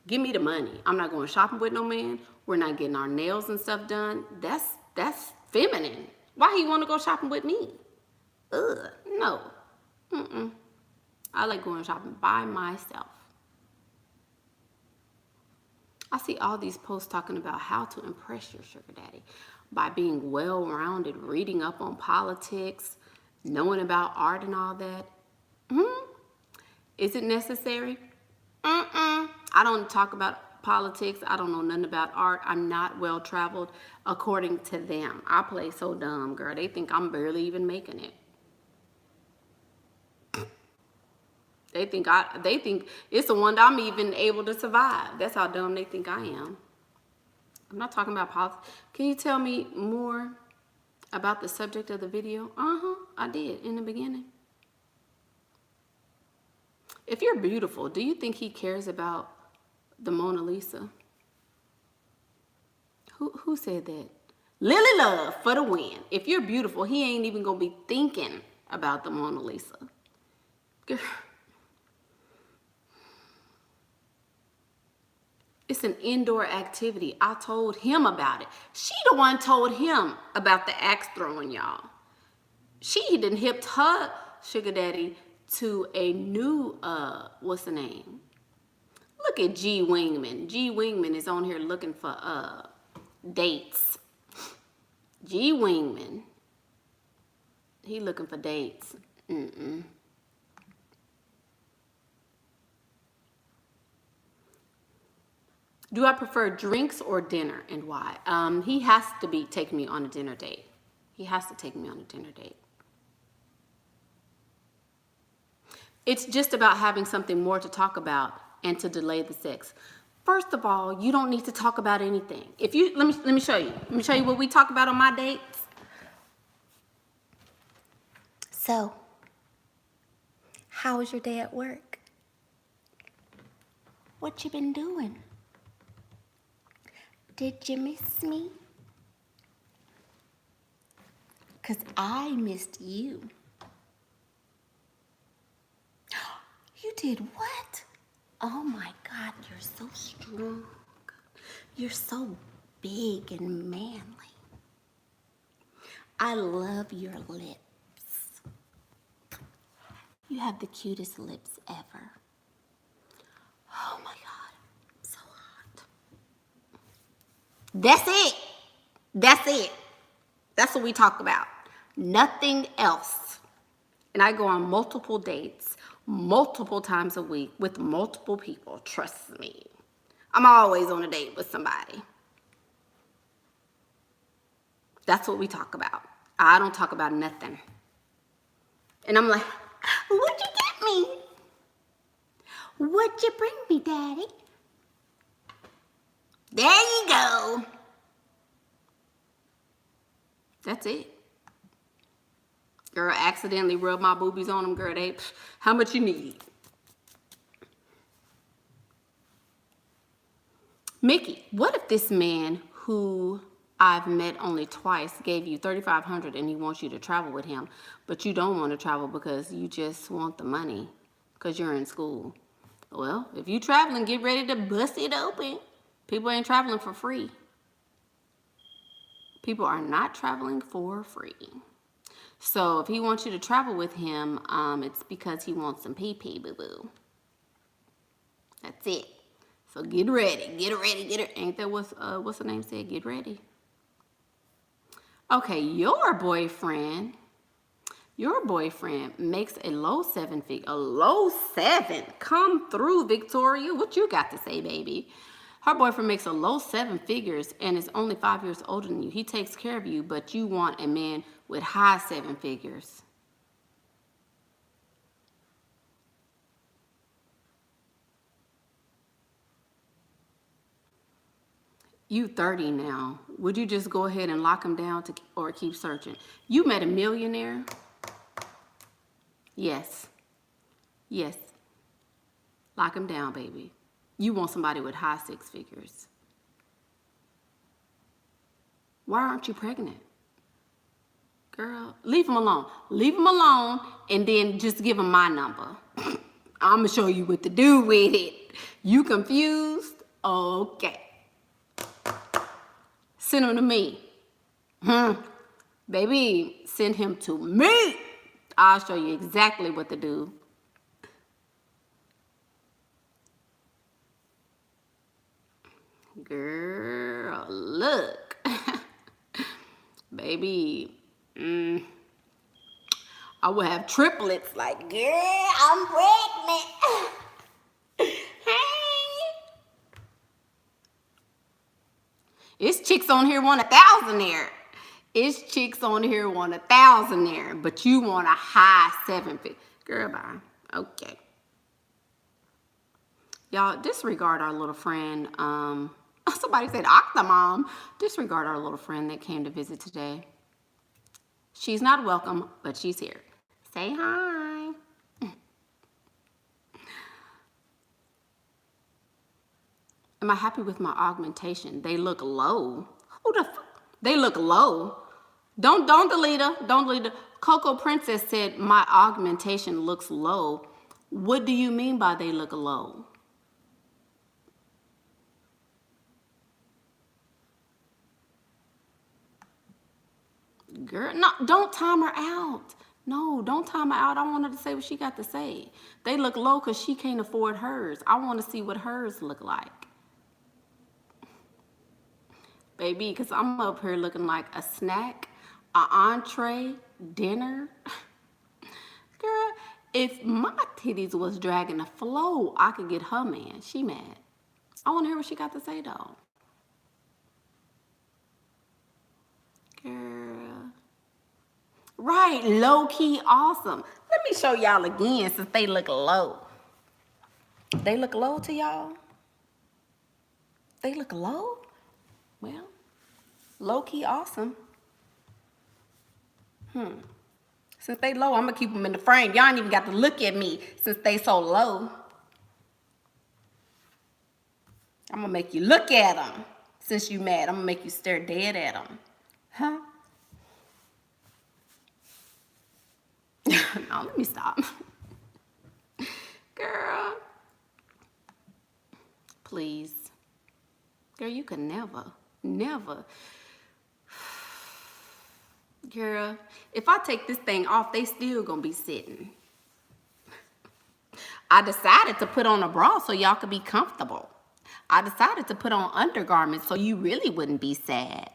Give me the money. I'm not going shopping with no man. We're not getting our nails and stuff done. That's feminine. Why you want to go shopping with me? Ugh, no. I like going shopping by myself. I see all these posts talking about how to impress your sugar daddy by being well-rounded, reading up on politics, knowing about art and all that. Is it necessary? I don't talk about politics. I don't know nothing about art. I'm not well-traveled according to them. I play so dumb, girl. They think I'm barely even making it. They think it's the one that I'm even able to survive. That's how dumb they think I am. I'm not talking about politics. Can you tell me more about the subject of the video? I did in the beginning. If you're beautiful, do you think he cares about the Mona Lisa? Who said that? Lily Love for the win. If you're beautiful, he ain't even gonna be thinking about the Mona Lisa. Girl. It's an indoor activity. I told him about it. She the one told him about the axe throwing, y'all. She done hipped her sugar daddy to a new, what's the name? Look at G Wingman. G Wingman is on here looking for dates. G Wingman. He looking for dates. Do I prefer drinks or dinner, and why? He has to be taking me on a dinner date. He has to take me on a dinner date. It's just about having something more to talk about and to delay the sex. First of all, you don't need to talk about anything. If you let me show you. Let me show you what we talk about on my dates. So, how was your day at work? What you been doing? Did you miss me? 'Cause I missed you. You did what? Oh my God, you're so strong. You're so big and manly. I love your lips. You have the cutest lips ever. Oh my God, so hot. That's it. That's it. That's what we talk about. Nothing else. And I go on multiple dates, multiple times a week with multiple people. Trust me. I'm always on a date with somebody. That's what we talk about. I don't talk about nothing. And I'm like, what'd you get me? What'd you bring me, Daddy? There you go. That's it. Girl, accidentally rub my boobies on them, girl. How much you need? Mickey, what if this man who I've met only twice gave you $3,500 and he wants you to travel with him, but you don't want to travel because you just want the money because you're in school? Well, if you traveling, get ready to bust it open. People ain't traveling for free. People are not traveling for free. So if he wants you to travel with him, it's because he wants some pee-pee, boo-boo. That's it. So get ready, get ready, get it. Ain't that what's the name said? Get ready. Okay, your boyfriend makes a low seven figure. A low seven. Come through, Victoria. What you got to say, baby? Her boyfriend makes a low seven figures and is only 5 years older than you. He takes care of you, but you want a man with high seven figures. You 30 now. Would you just go ahead and lock him down or keep searching? You met a millionaire? Yes. Yes. Lock him down, baby. You want somebody with high six figures. Why aren't you pregnant? Girl, leave him alone. Leave him alone and then just give him my number. I'm going to show you what to do with it. You confused? Okay. Send him to me. Baby, send him to me. I'll show you exactly what to do. Girl, look. Baby, I would have triplets like, girl, I'm pregnant. Hey. It's chicks on here want $1,000 there. It's chicks on here want $1,000 there, but you want a high seven figure. Girl, bye. Okay. Y'all, disregard our little friend. Somebody said Octomom. Disregard our little friend that came to visit today. She's not welcome, but she's here. Say hi. Am I happy with my augmentation? They look low. Who the fuck? They look low. Don't delete her. Don't delete her. Coco Princess said my augmentation looks low. What do you mean by they look low? Girl, no, don't time her out. No, don't time her out. I want her to say what she got to say. They look low because she can't afford hers. I want to see what hers look like. Baby, because I'm up here looking like a snack, an entree, dinner. Girl, if my titties was dragging the flow, I could get her man. She mad. I want to hear what she got to say, though. Girl. Right, low-key awesome. Let me show y'all again since they look low. They look low to y'all? They look low? Well, low-key awesome. Since they low, I'm going to keep them in the frame. Y'all ain't even got to look at me since they so low. I'm going to make you look at them. Since you mad, I'm going to make you stare dead at them. Huh? No, let me stop. Girl. Please. Girl, you could never. Girl, if I take this thing off, they still gonna be sitting. I decided to put on a bra so y'all could be comfortable. I decided to put on undergarments so you really wouldn't be sad.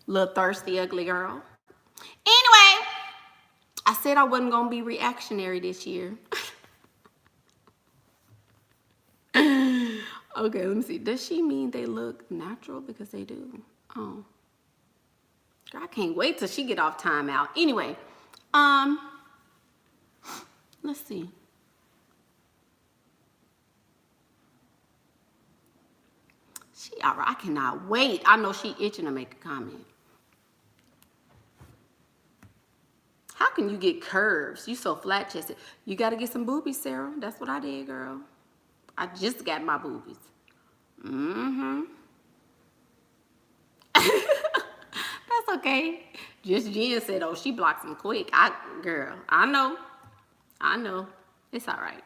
Little thirsty, ugly girl. Anyway, I said I wasn't gonna be reactionary this year. Okay, let me see. Does she mean they look natural? Because they do. Oh. Girl, I can't wait till she get off timeout. Anyway, let's see. All right, I cannot wait. I know she itching to make a comment. How can you get curves? You so flat-chested. You got to get some boobies, Sarah. That's what I did, girl. I just got my boobies. Mm-hmm. That's okay. Just Jen said, oh, she blocks them quick. Girl, I know. It's all right.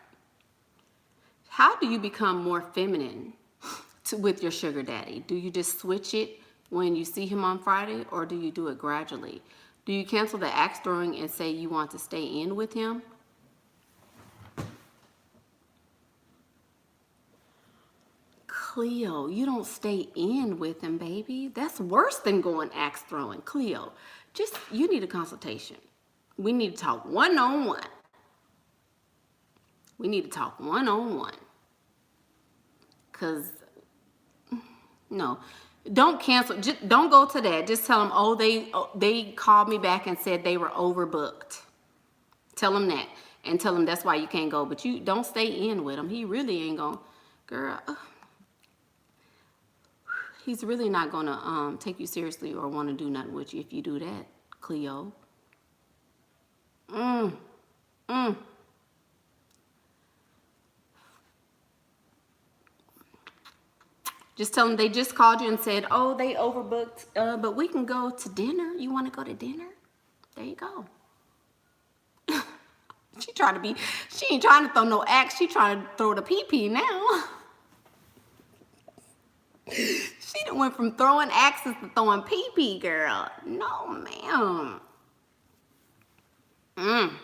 How do you become more feminine with your sugar daddy? Do you just switch it when you see him on Friday, or do you do it gradually? Do you cancel the axe throwing and say you want to stay in with him? Cleo, you don't stay in with him, baby. That's worse than going axe throwing. Cleo, you need a consultation. We need to talk one-on-one. We need to talk one-on-one. Because, no, don't cancel. Just don't go to that. Just tell them, oh, they called me back and said they were overbooked. Tell them that. And tell them that's why you can't go. But you don't stay in with him. He really ain't going, girl. He's really not going to take you seriously or want to do nothing with you if you do that, Cleo. Just tell them they just called you and said, oh, they overbooked, but we can go to dinner. You want to go to dinner? There you go. She ain't trying to throw no axe. She trying to throw the pee-pee now. She done went from throwing axes to throwing pee-pee, girl. No, ma'am. Girl.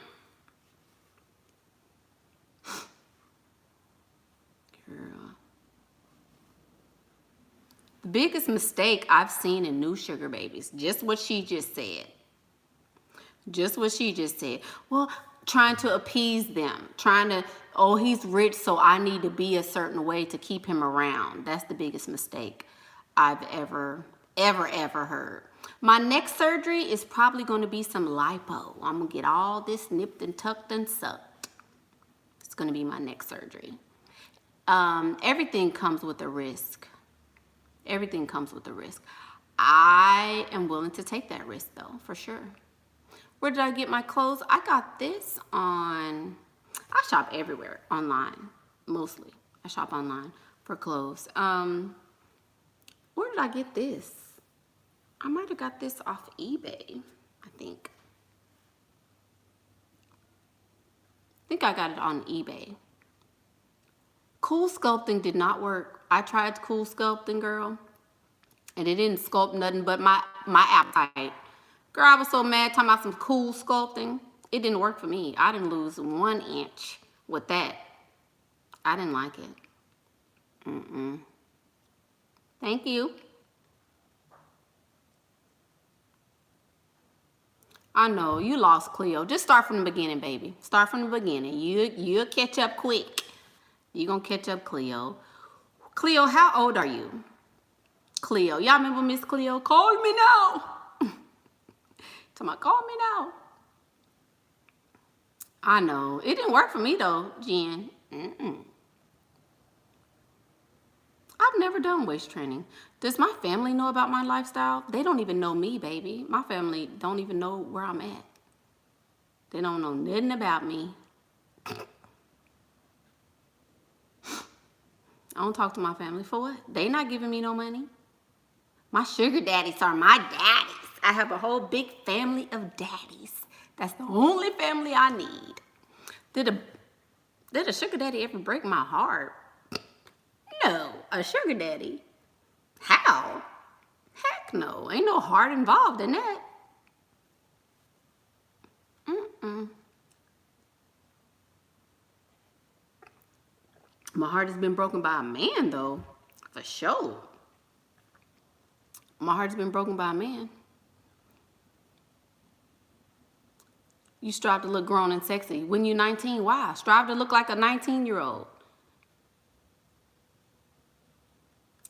The biggest mistake I've seen in new sugar babies, just what she just said. Just what she just said. Well, trying to appease them. Oh, he's rich, so I need to be a certain way to keep him around. That's the biggest mistake I've ever heard. My next surgery is probably going to be some lipo. I'm going to get all this nipped and tucked and sucked. It's going to be my next surgery. Everything comes with a risk. Everything comes with a risk. I am willing to take that risk, though, for sure. Where did I get my clothes? I got this on... I shop everywhere online, mostly. I shop online for clothes. Where did I get this? I might have got this off eBay, I think. think I got it on eBay. Cool sculpting did not work. I tried cool sculpting, girl, and it didn't sculpt nothing but my appetite. Girl, I was so mad talking about some cool sculpting. It didn't work for me. I didn't lose 1 inch with that. I didn't like it. Thank you. I know, you lost Cleo. Just start from the beginning, baby. Start from the beginning. You'll catch up quick. You're going to catch up, Cleo. Cleo, how old are you? Cleo. Y'all remember Miss Cleo? Call me now. Call me now. I know. It didn't work for me, though, Jen. I've never done waist training. Does my family know about my lifestyle? They don't even know me, baby. My family don't even know where I'm at. They don't know nothing about me. I don't talk to my family for what? They not giving me no money. My sugar daddies are my daddies. I have a whole big family of daddies. That's the only family I need. Did a sugar daddy ever break my heart? No, a sugar daddy. How? Heck no, ain't no heart involved in that. My heart has been broken by a man, though, for sure. My heart's been broken by a man. You strive to look grown and sexy. When you're 19, why? Strive to look like a 19-year-old.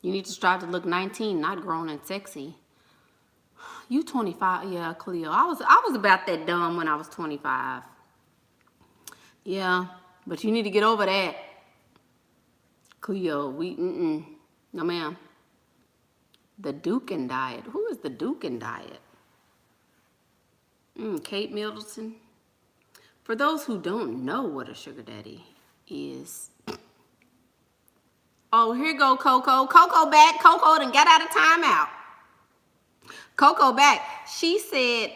You need to strive to look 19, not grown and sexy. You 25, yeah, Cleo. I was about that dumb when I was 25. Yeah, but you need to get over that. Cleo, no ma'am. The Dukin diet. Who is the Dukin diet? Kate Middleton. For those who don't know what a sugar daddy is. Oh, here go Coco. Coco back. Coco done got out of timeout. Coco back. She said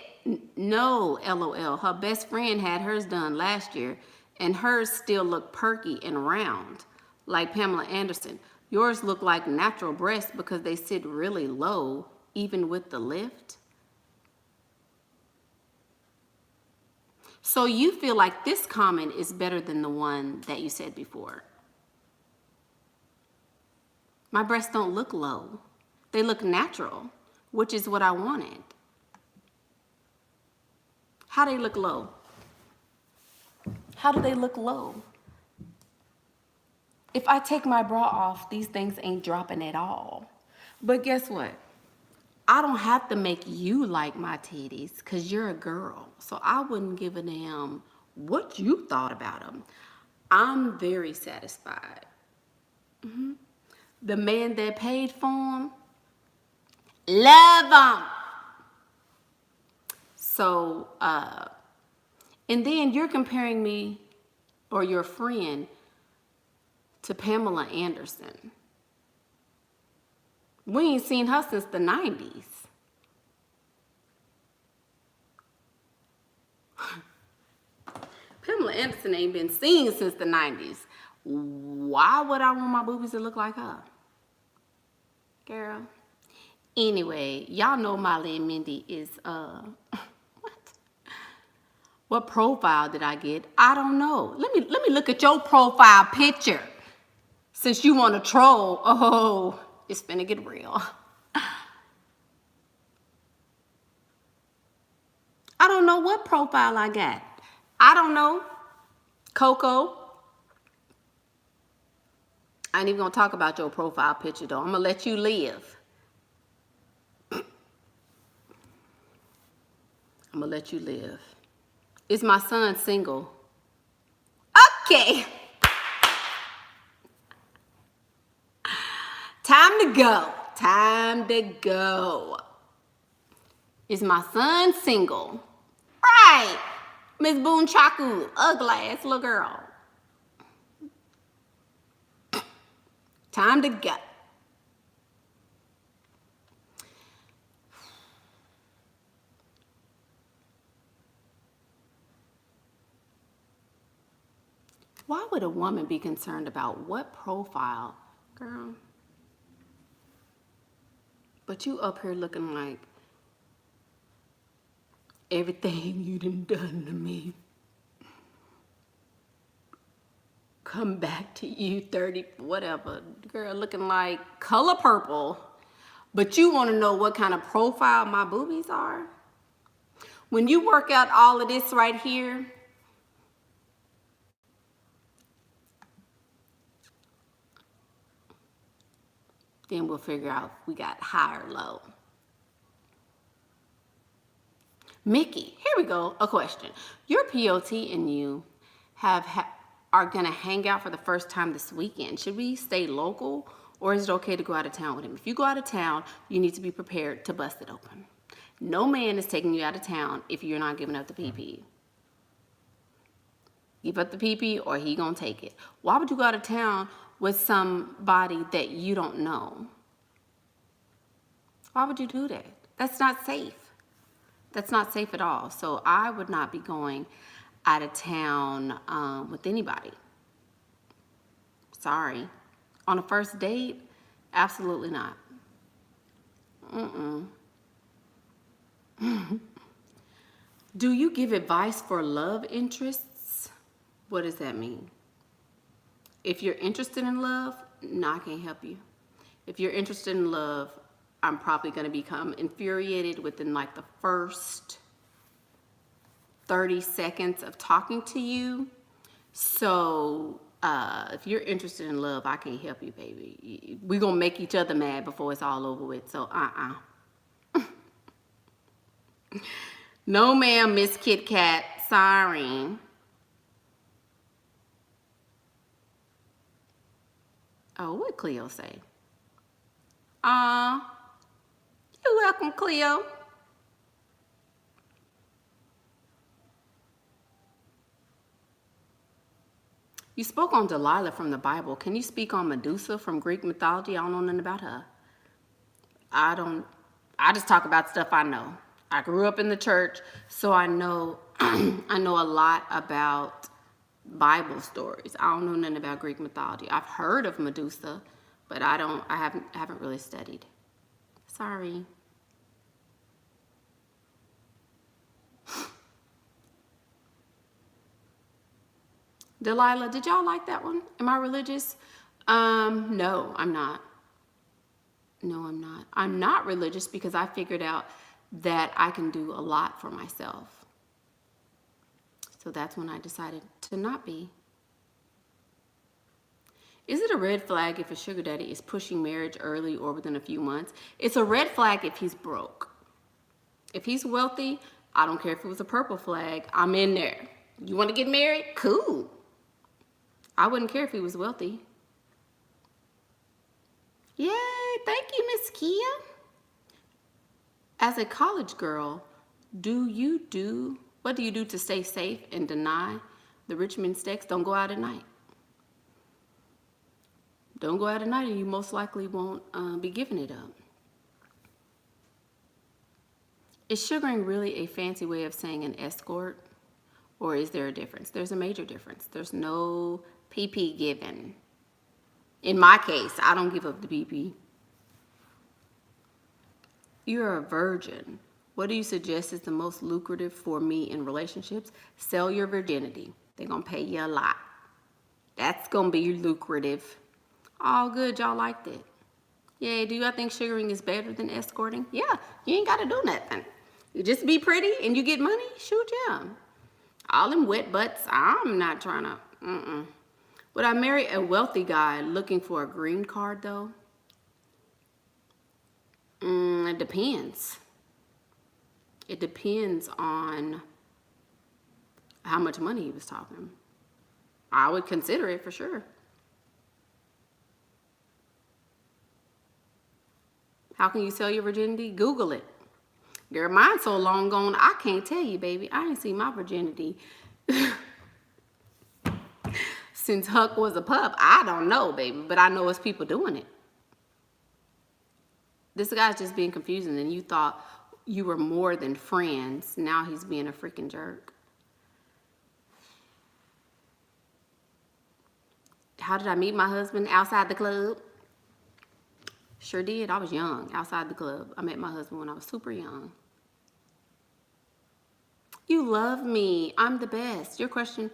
no, LOL. Her best friend had hers done last year, and hers still look perky and round, like Pamela Anderson. Yours look like natural breasts because they sit really low, even with the lift. So you feel like this comment is better than the one that you said before. My breasts don't look low. They look natural, which is what I wanted. How they look low? How do they look low? If I take my bra off, these things ain't dropping at all. But guess what? I don't have to make you like my titties because you're a girl. So I wouldn't give a damn what you thought about them. I'm very satisfied. The man that paid for them, love them. So, and then you're comparing me or your friend to Pamela Anderson. We ain't seen her since the 90s. Pamela Anderson ain't been seen since the 90s. Why would I want my boobies to look like her? Girl. Anyway, y'all know Molly and Mindy is, What profile did I get? I don't know. Let me look at your profile picture. Since you want to troll, oh, it's finna get real. I don't know what profile I got. I don't know. Coco. I ain't even gonna talk about your profile picture though. I'm gonna let you live. I'm gonna let you live. Is my son single? Okay. Time to go. Time to go. Is my son single? Right. Miss Boone Chaku, ugly ass little girl. Time to go. Why would a woman be concerned about what profile? Girl. But you up here looking like everything you done to me come back to you 30, whatever. Girl looking like color purple. But you want to know what kind of profile my boobies are? When you work out all of this right here, then we'll figure out if we got high or low. Mickey, here we go. A question. Your POT and you are gonna hang out for the first time this weekend. Should we stay local, or is it okay to go out of town with him? If you go out of town, you need to be prepared to bust it open. No man is taking you out of town if you're not giving up the PP. Give up the PP or he gonna take it. Why would you go out of town with somebody that you don't know? Why would you do that? That's not safe. That's not safe at all. So I would not be going out of town with anybody. Sorry. On a first date, absolutely not. Do you give advice for love interests? What does that mean? If you're interested in love, no, I can't help you. If you're interested in love, I'm probably going to become infuriated within like the first 30 seconds of talking to you. So if you're interested in love, I can't help you, baby. We're going to make each other mad before it's all over with. So no, ma'am, Miss Kit Kat. Sorry. Oh, what Cleo say? You're welcome, Cleo. You spoke on Delilah from the Bible. Can you speak on Medusa from Greek mythology? I don't know nothing about her. I just talk about stuff I know. I grew up in the church, so I know I know a lot about Bible stories. I don't know nothing about Greek mythology. I've heard of Medusa, but I haven't really studied. Sorry. Delilah, did y'all like that one? Am I religious? No, I'm not. No, I'm not. I'm not religious because I figured out that I can do a lot for myself. So that's when I decided to not be. Is it a red flag if a sugar daddy is pushing marriage early or within a few months? It's a red flag if he's broke. If he's wealthy, I don't care if it was a purple flag, I'm in there. You want to get married? Cool. I wouldn't care if he was wealthy. Yay, thank you, Miss Kia. As a college girl, what do you do to stay safe and deny the rich men sex? Don't go out at night. Don't go out at night and you most likely won't be giving it up. Is sugaring really a fancy way of saying an escort? Or is there a difference? There's a major difference. There's no PP given. In my case, I don't give up the PP. You're a virgin. What do you suggest is the most lucrative for me in relationships? Sell your virginity. They're going to pay you a lot. That's going to be lucrative. All good. Y'all liked it. Yeah, do y'all think sugaring is better than escorting? Yeah, you ain't got to do nothing. You just be pretty and you get money? Shoot, yeah. All them wet butts, I'm not trying to, Would I marry a wealthy guy looking for a green card, though? It depends. It depends on how much money he was talking. I would consider it for sure. How can you sell your virginity? Google it. Girl, mine's so long gone, I can't tell you, baby. I ain't seen my virginity since Huck was a pup. I don't know, baby, but I know it's people doing it. This guy's just being confusing, and you thought you were more than friends. Now he's being a freaking jerk. How did I meet my husband? Outside the club. Sure did. I was young, outside the club. I met my husband when I was super young. You love me. I'm the best. Your question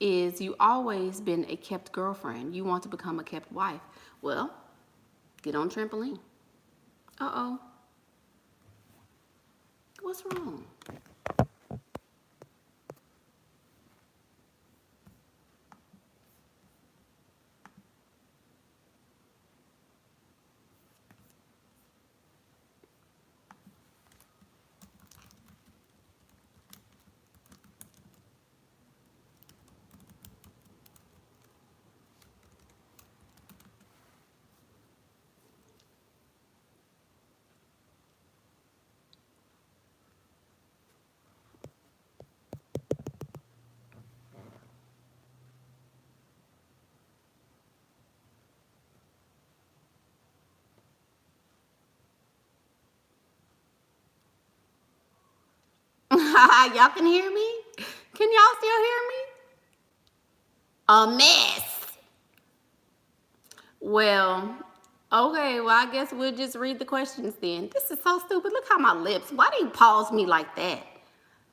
is, you always been a kept girlfriend. You want to become a kept wife. Well, get on trampoline. Uh-oh. What's wrong? Y'all can hear me? Can y'all still hear me? A mess. Well, okay, well, I guess we'll just read the questions then. This is so stupid. Look how my lips. Why do you pause me like that?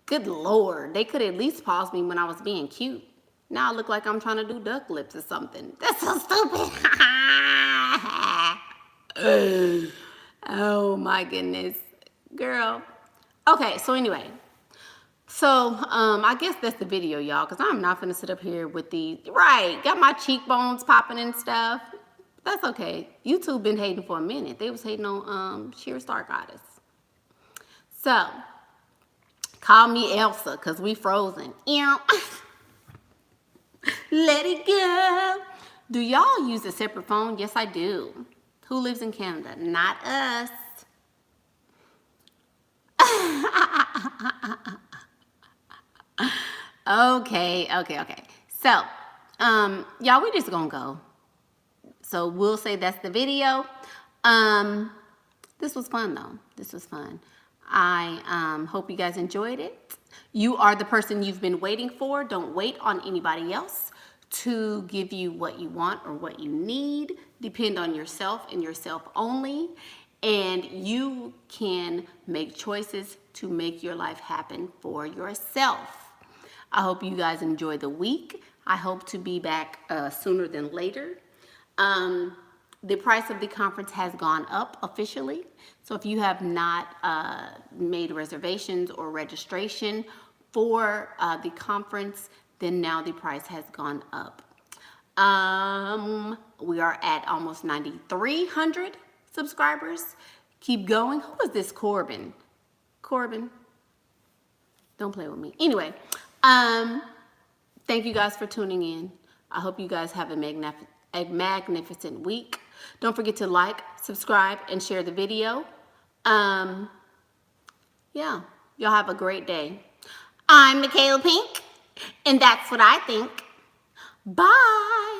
Good Lord. They could at least pause me when I was being cute. Now I look like I'm trying to do duck lips or something. That's so stupid. Oh my goodness. Girl. Okay, so anyway. So, I guess that's the video, y'all, because I'm not finna sit up here with the, right, got my cheekbones popping and stuff. That's okay. YouTube been hating for a minute. They was hating on Sheer Star Goddess. So, call me Elsa, because we frozen. Let it go. Do y'all use a separate phone? Yes, I do. Who lives in Canada? Not us. Okay. So, y'all, we just gonna go. So we'll say that's the video. This was fun though. This was fun. I hope you guys enjoyed it. You are the person you've been waiting for. Don't wait on anybody else to give you what you want or what you need. Depend on yourself and yourself only. And you can make choices to make your life happen for yourself. I hope you guys enjoy the week. I hope to be back sooner than later. The price of the conference has gone up officially. So if you have not made reservations or registration for the conference, then now the price has gone up. We are at almost 9,300 subscribers. Keep going. Who is this Corbin? Corbin? Don't play with me. Anyway, thank you guys for tuning in. I hope you guys have a magnificent week. Don't forget to like, subscribe, and share the video. Yeah, y'all have a great day. I'm Michaela Pink, and that's what I think. Bye.